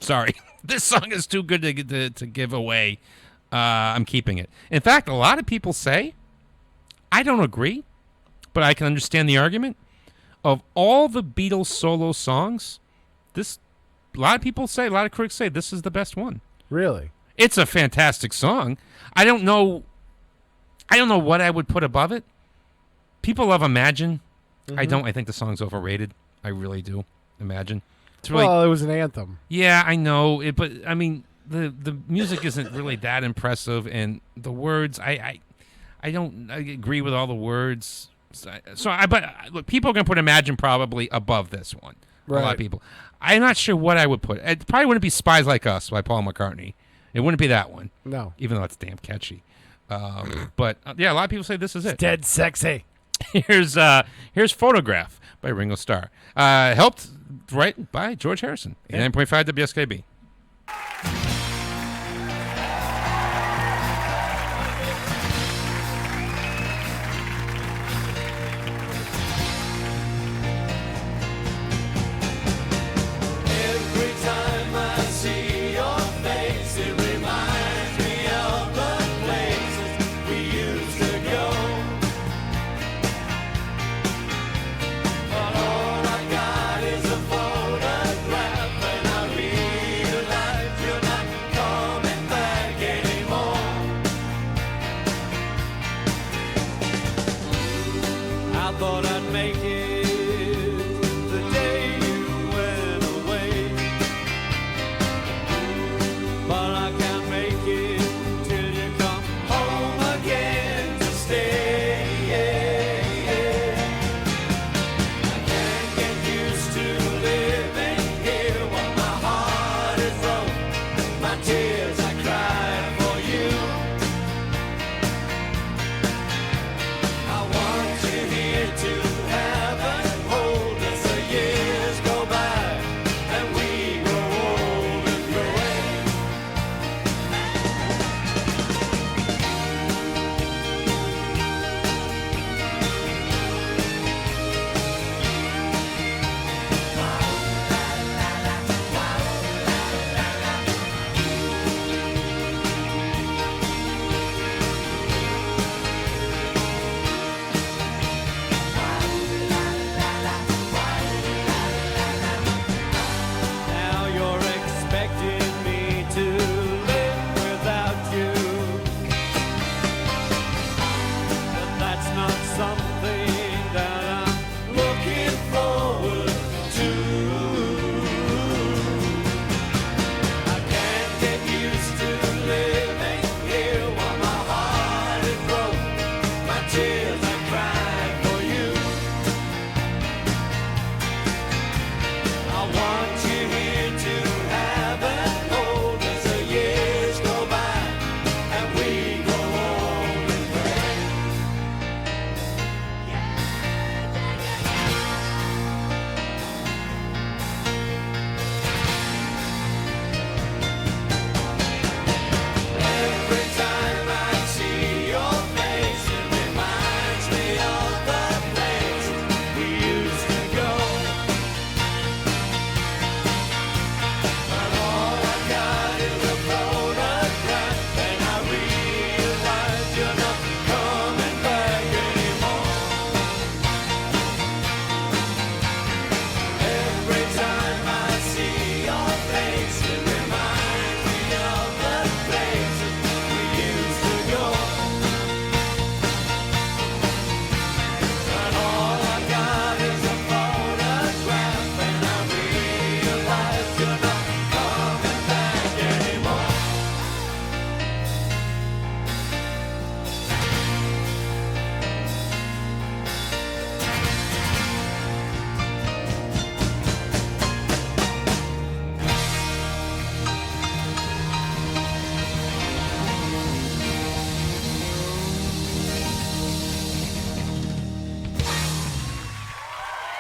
Sorry. This song is too good to give away. I'm keeping it. In fact, a lot of people say, I don't agree, but I can understand the argument. Of all the Beatles solo songs, a lot of people say, a lot of critics say, this is the best one. Really? It's a fantastic song. I don't know what I would put above it. People love Imagine. Mm-hmm. I don't. I think the song's overrated. I really do. Imagine. Really, well, it was an anthem. Yeah, I know. But I mean, the music isn't really that impressive, and the words, I don't agree with all the words. But look, people are gonna put Imagine probably above this one. Right. A lot of people. I'm not sure what I would put. It probably wouldn't be "Spies Like Us" by Paul McCartney. It wouldn't be that one. No. Even though it's damn catchy. But yeah, a lot of people say this is it. It's dead sexy. Here's Photograph by Ringo Starr. Helped right by George Harrison. 89.5 WSKB. Every time I see your face, it reminds me of the places we used to go. But all I got is a photograph, and I thought I'd make it the day you went away, but I can't make it till you come home again to stay. I can't get used to living here while my heart is broke. My tears I cried for you. I want you here to have and hold as the years go by and we grow old and gray. Now you're expecting me to live without you, but that's not something that I'm looking forward to. I can't get used to living here while my heart is broke. My tears I cried for you. I want you here to have and hold as the years go by and we grow old and gray. Every time I see your face, it reminds me of the place we used to go. But all I got is a photograph, and I realize you're not coming back anymore. Every time I see your face, it reminds me of the places we used to go. But all I got is a photograph, and I realize you're not coming back anymore.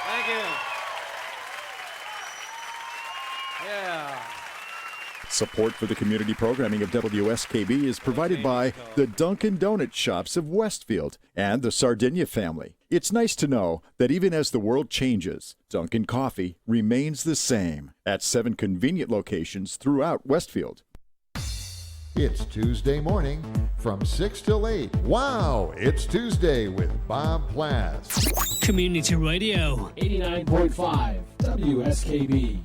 Thank you. Yeah. Support for the community programming of WSKB is provided by the Dunkin' Donut Shops of Westfield and the Sardinia family. It's nice to know that even as the world changes, Dunkin' Coffee remains the same at 7 convenient locations throughout Westfield. It's Tuesday morning from 6 till 8. Wow, it's Tuesday with Bob Plass. Community Radio. 89.5 WSKB.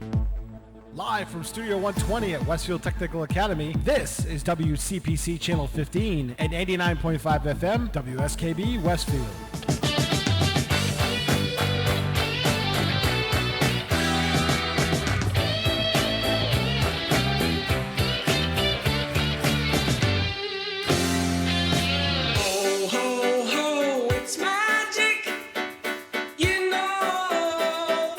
Live from Studio 120 at Westfield Technical Academy, this is WCPC Channel 15 and 89.5 FM, WSKB Westfield. Ho, ho, ho, it's magic. You know,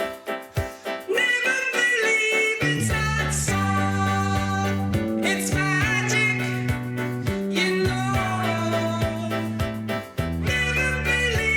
never believe it's that song. It's magic. You know, never believe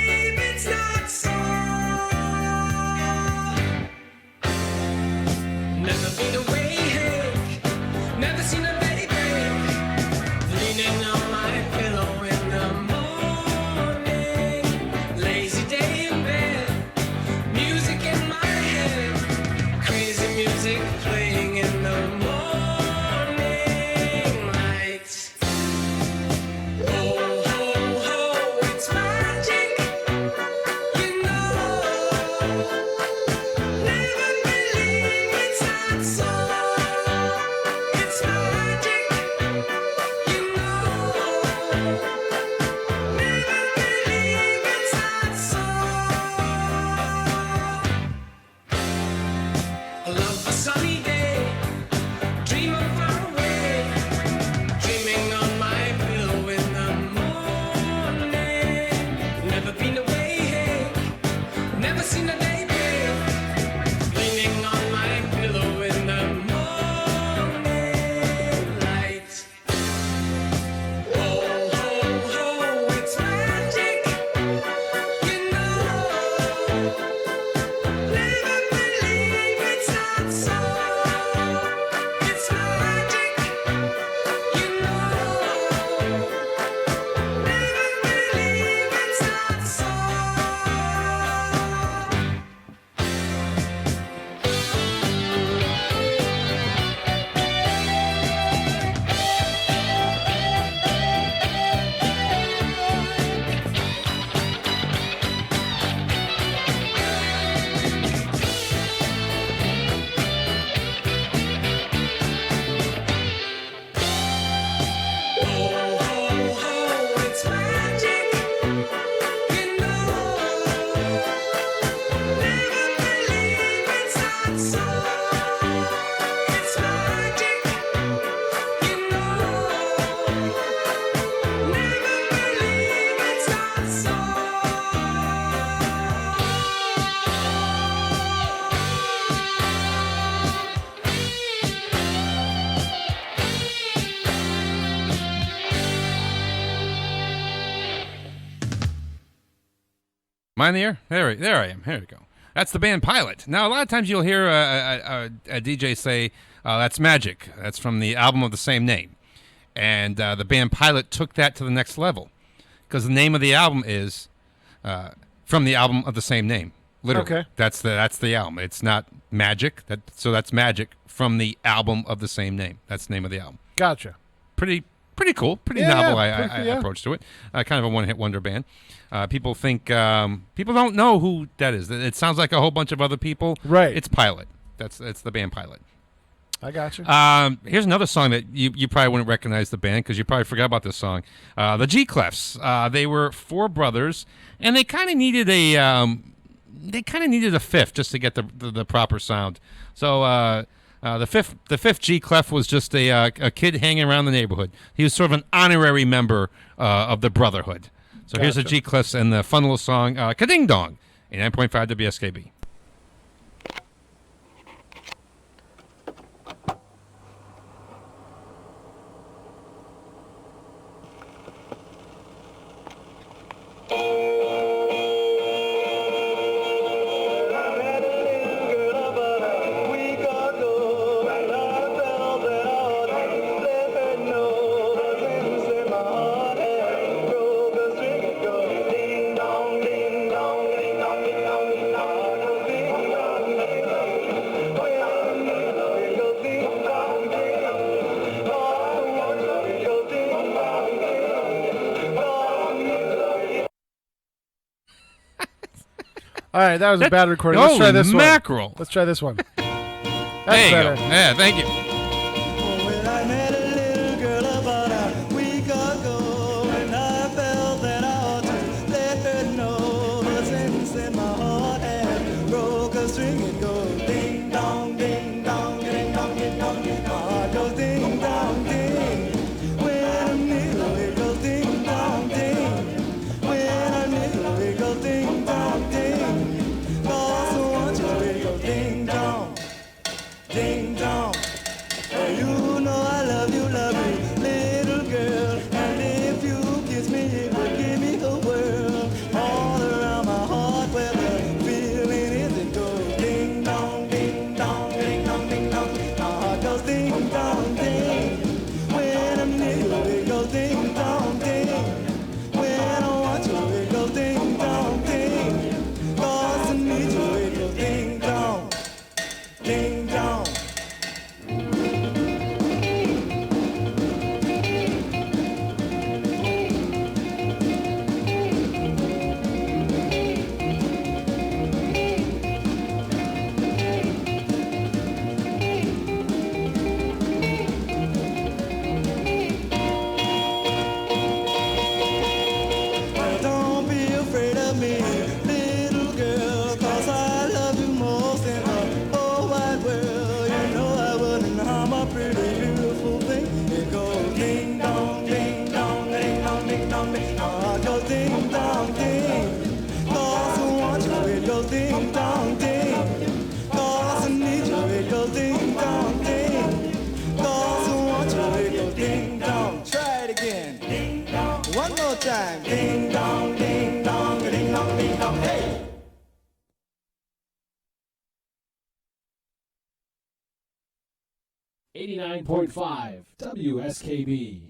Am I in the air? There I am. Here we go. That's the band Pilot. Now, a lot of times you'll hear a DJ say, that's Magic. That's from the album of the same name. And the band Pilot took that to the next level because the name of the album is from the album of the same name. Literally. Okay. That's the album. It's not Magic. So that's Magic from the album of the same name. That's the name of the album. Gotcha. Pretty cool. Pretty Yeah, novel yeah. approach to it. Kind of a one-hit wonder band. People think people don't know who that is. It sounds like a whole bunch of other people. Right. It's Pilot. It's the band Pilot. I got you. Here's another song that you probably wouldn't recognize the band because you probably forgot about this song. The G Clefs. They were four brothers, and they kind of needed a fifth just to get the proper sound. So the fifth G Clef was just a kid hanging around the neighborhood. He was sort of an honorary member of the Brotherhood. So here's the G Clefs and the fun little song "Ka-Ding Dong" 89.5 WSKB. All right, that was a bad recording. Let's try this mackerel. one. Let's try this one. That's There you better. go. Yeah, thank you. Well, I met a little girl about a week ago, and I felt that I ought to let her know. But since then my heart had broke a string, it goes ding dong, ding dong, ding dong, ding dong, ding dong. My heart goes ding dong, ding. When I'm near, it goes ding dong, ding. When I'm near, it goes ding dong, ding. Cause I want you, it goes ding dong, ding dong. You know I love you, little girl. And if you kiss me, it would give me the world. All around my heart where the feeling is, it goes ding dong, ding dong, ding dong, ding dong. My heart goes ding dong, ding. When I'm near you, it goes ding dong, ding. When I want you, it goes ding dong, ding. Cause I need you, it goes ding dong, ding dong. Well, don't be afraid of me, little girl, 'cause I love you most in the whole wide world. You know I wouldn't harm a pretty, beautiful thing. It goes ding dong, ding dong, ding dong, ding dong, ding. My heart goes ding dong, ding. 'Cause I want you, it goes ding dong, ding. 'Cause I need you, it goes ding dong, ding. 'Cause I want you, it goes ding dong. Try it again. Ding dong. One more time. Ding dong, ding dong, ding dong, ding dong. Hey! 89.5 WSKB.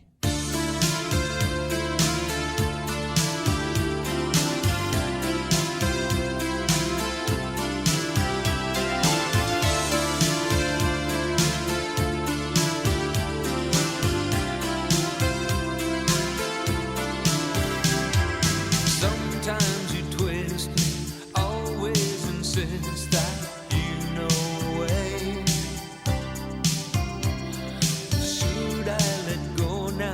Sometimes you twist me, always insist that you know a way. Should I let go now?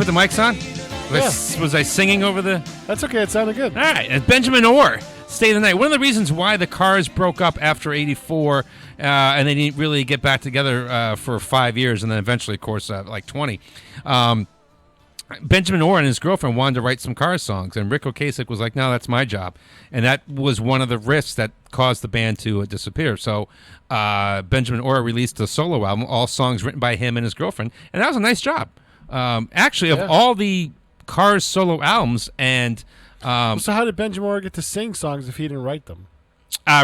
put the mics on? Was I singing over the... That's okay. It sounded good. All right. And Benjamin Orr, Stay the Night. One of the reasons why the Cars broke up after 84 and they didn't really get back together for 5 years and then eventually, of course, like 20. Benjamin Orr and his girlfriend wanted to write some Cars songs, and Rick Ocasek was like, no, that's my job. And that was one of the rifts that caused the band to disappear. So Benjamin Orr released a solo album, all songs written by him and his girlfriend, and that was a nice job. Actually, of all the Cars solo albums, and... so how did Benjamin Orr get to sing songs if he didn't write them?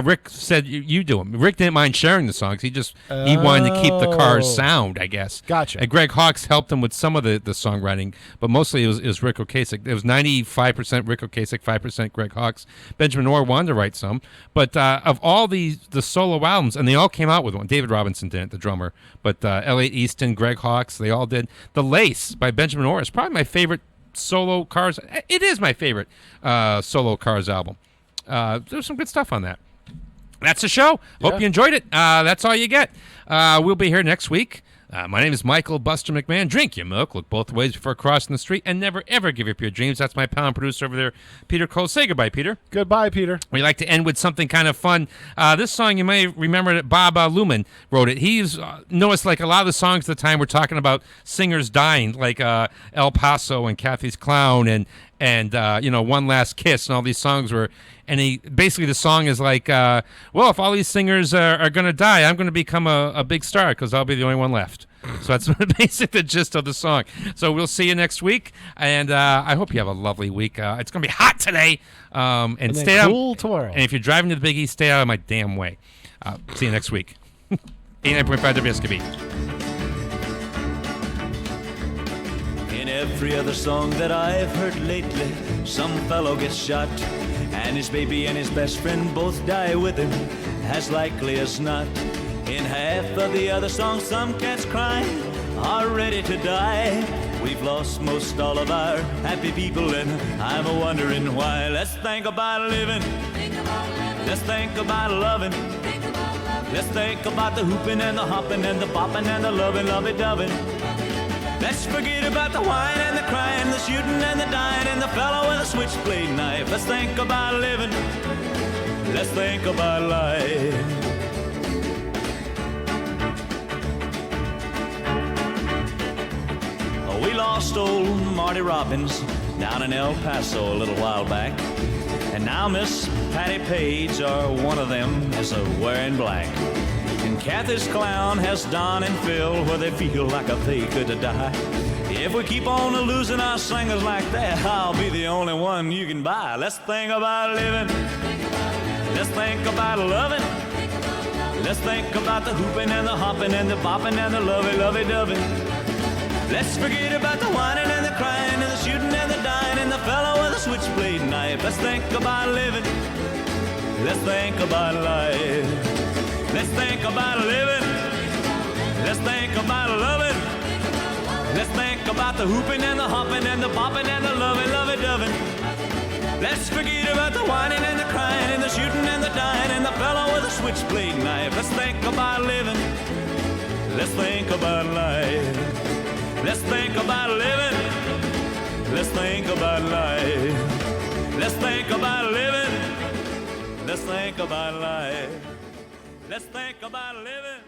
Rick said you do them. Rick didn't mind sharing the songs. He wanted to keep the Cars sound, I guess. Gotcha. And Greg Hawkes helped him with some of the songwriting, but mostly it was Rick Ocasek. It was 95% Rick Ocasek, 5% Greg Hawkes. Benjamin Orr wanted to write some, but of all the solo albums, and they all came out with one. David Robinson didn't, the drummer, but Elliot Easton, Greg Hawkes, they all did. The Lace by Benjamin Orr is probably my favorite solo Cars. It is my favorite solo Cars album. There's some good stuff on that. That's the show. Hope you enjoyed it. That's all you get. We'll be here next week. My name is Michael Buster McMahon. Drink your milk, look both ways before crossing the street, and never, ever give up your dreams. That's my pal and producer over there, Peter Cole. Say goodbye, Peter. Goodbye, Peter. We like to end with something kind of fun. This song, you may remember that Bob Luman wrote it. He's noticed like a lot of the songs at the time we're talking about singers dying, like El Paso and Kathy's Clown and One Last Kiss, and all these songs were... And basically the song is like, well, if all these singers are going to die, I'm going to become a big star because I'll be the only one left. So that's basically the gist of the song. So we'll see you next week, and I hope you have a lovely week. It's going to be hot today, and stay out. Cool tomorrow. And if you're driving to the Big East, stay out of my damn way. See you next week. 89.5 WSKB. In every other song that I've heard lately, some fellow gets shot, and his baby and his best friend both die with him, as likely as not. In half of the other songs, some cats crying are ready to die. We've lost most all of our happy people, and I'm a-wondering why. Let's think about living. Let's think about loving. Let's think about the hooping and the hopping and the bopping and the loving, lovey-doving. Let's forget about the whine and the crying, the shooting and the dying, and the fellow with a switchblade knife. Let's think about living. Let's think about life. We lost old Marty Robbins down in El Paso a little while back, and now Miss Patty Page, or one of them, is wearing black. And Kathy's Clown has Don and Phil where they feel like they could die. If we keep on losing our singers like that, I'll be the only one you can buy. Let's think about living. Let's think about loving. Let's think about the hooping and the hopping and the bopping and the lovey-dovey. Let's forget about the whining and the crying and the shooting and the dying and the fellow with a switchblade knife. Let's think about living. Let's think about life. Let's think about living. Let's think about loving. Let's think about the hooping and the hopping and the bopping and the lovey-dovey. Let's forget about the whining and the crying and the shooting and the dying and the fellow with a switchblade knife. Let's think about living. Let's think about life. Let's think about living. Let's think about life. Let's think about living. Let's think about life. Let's think about living.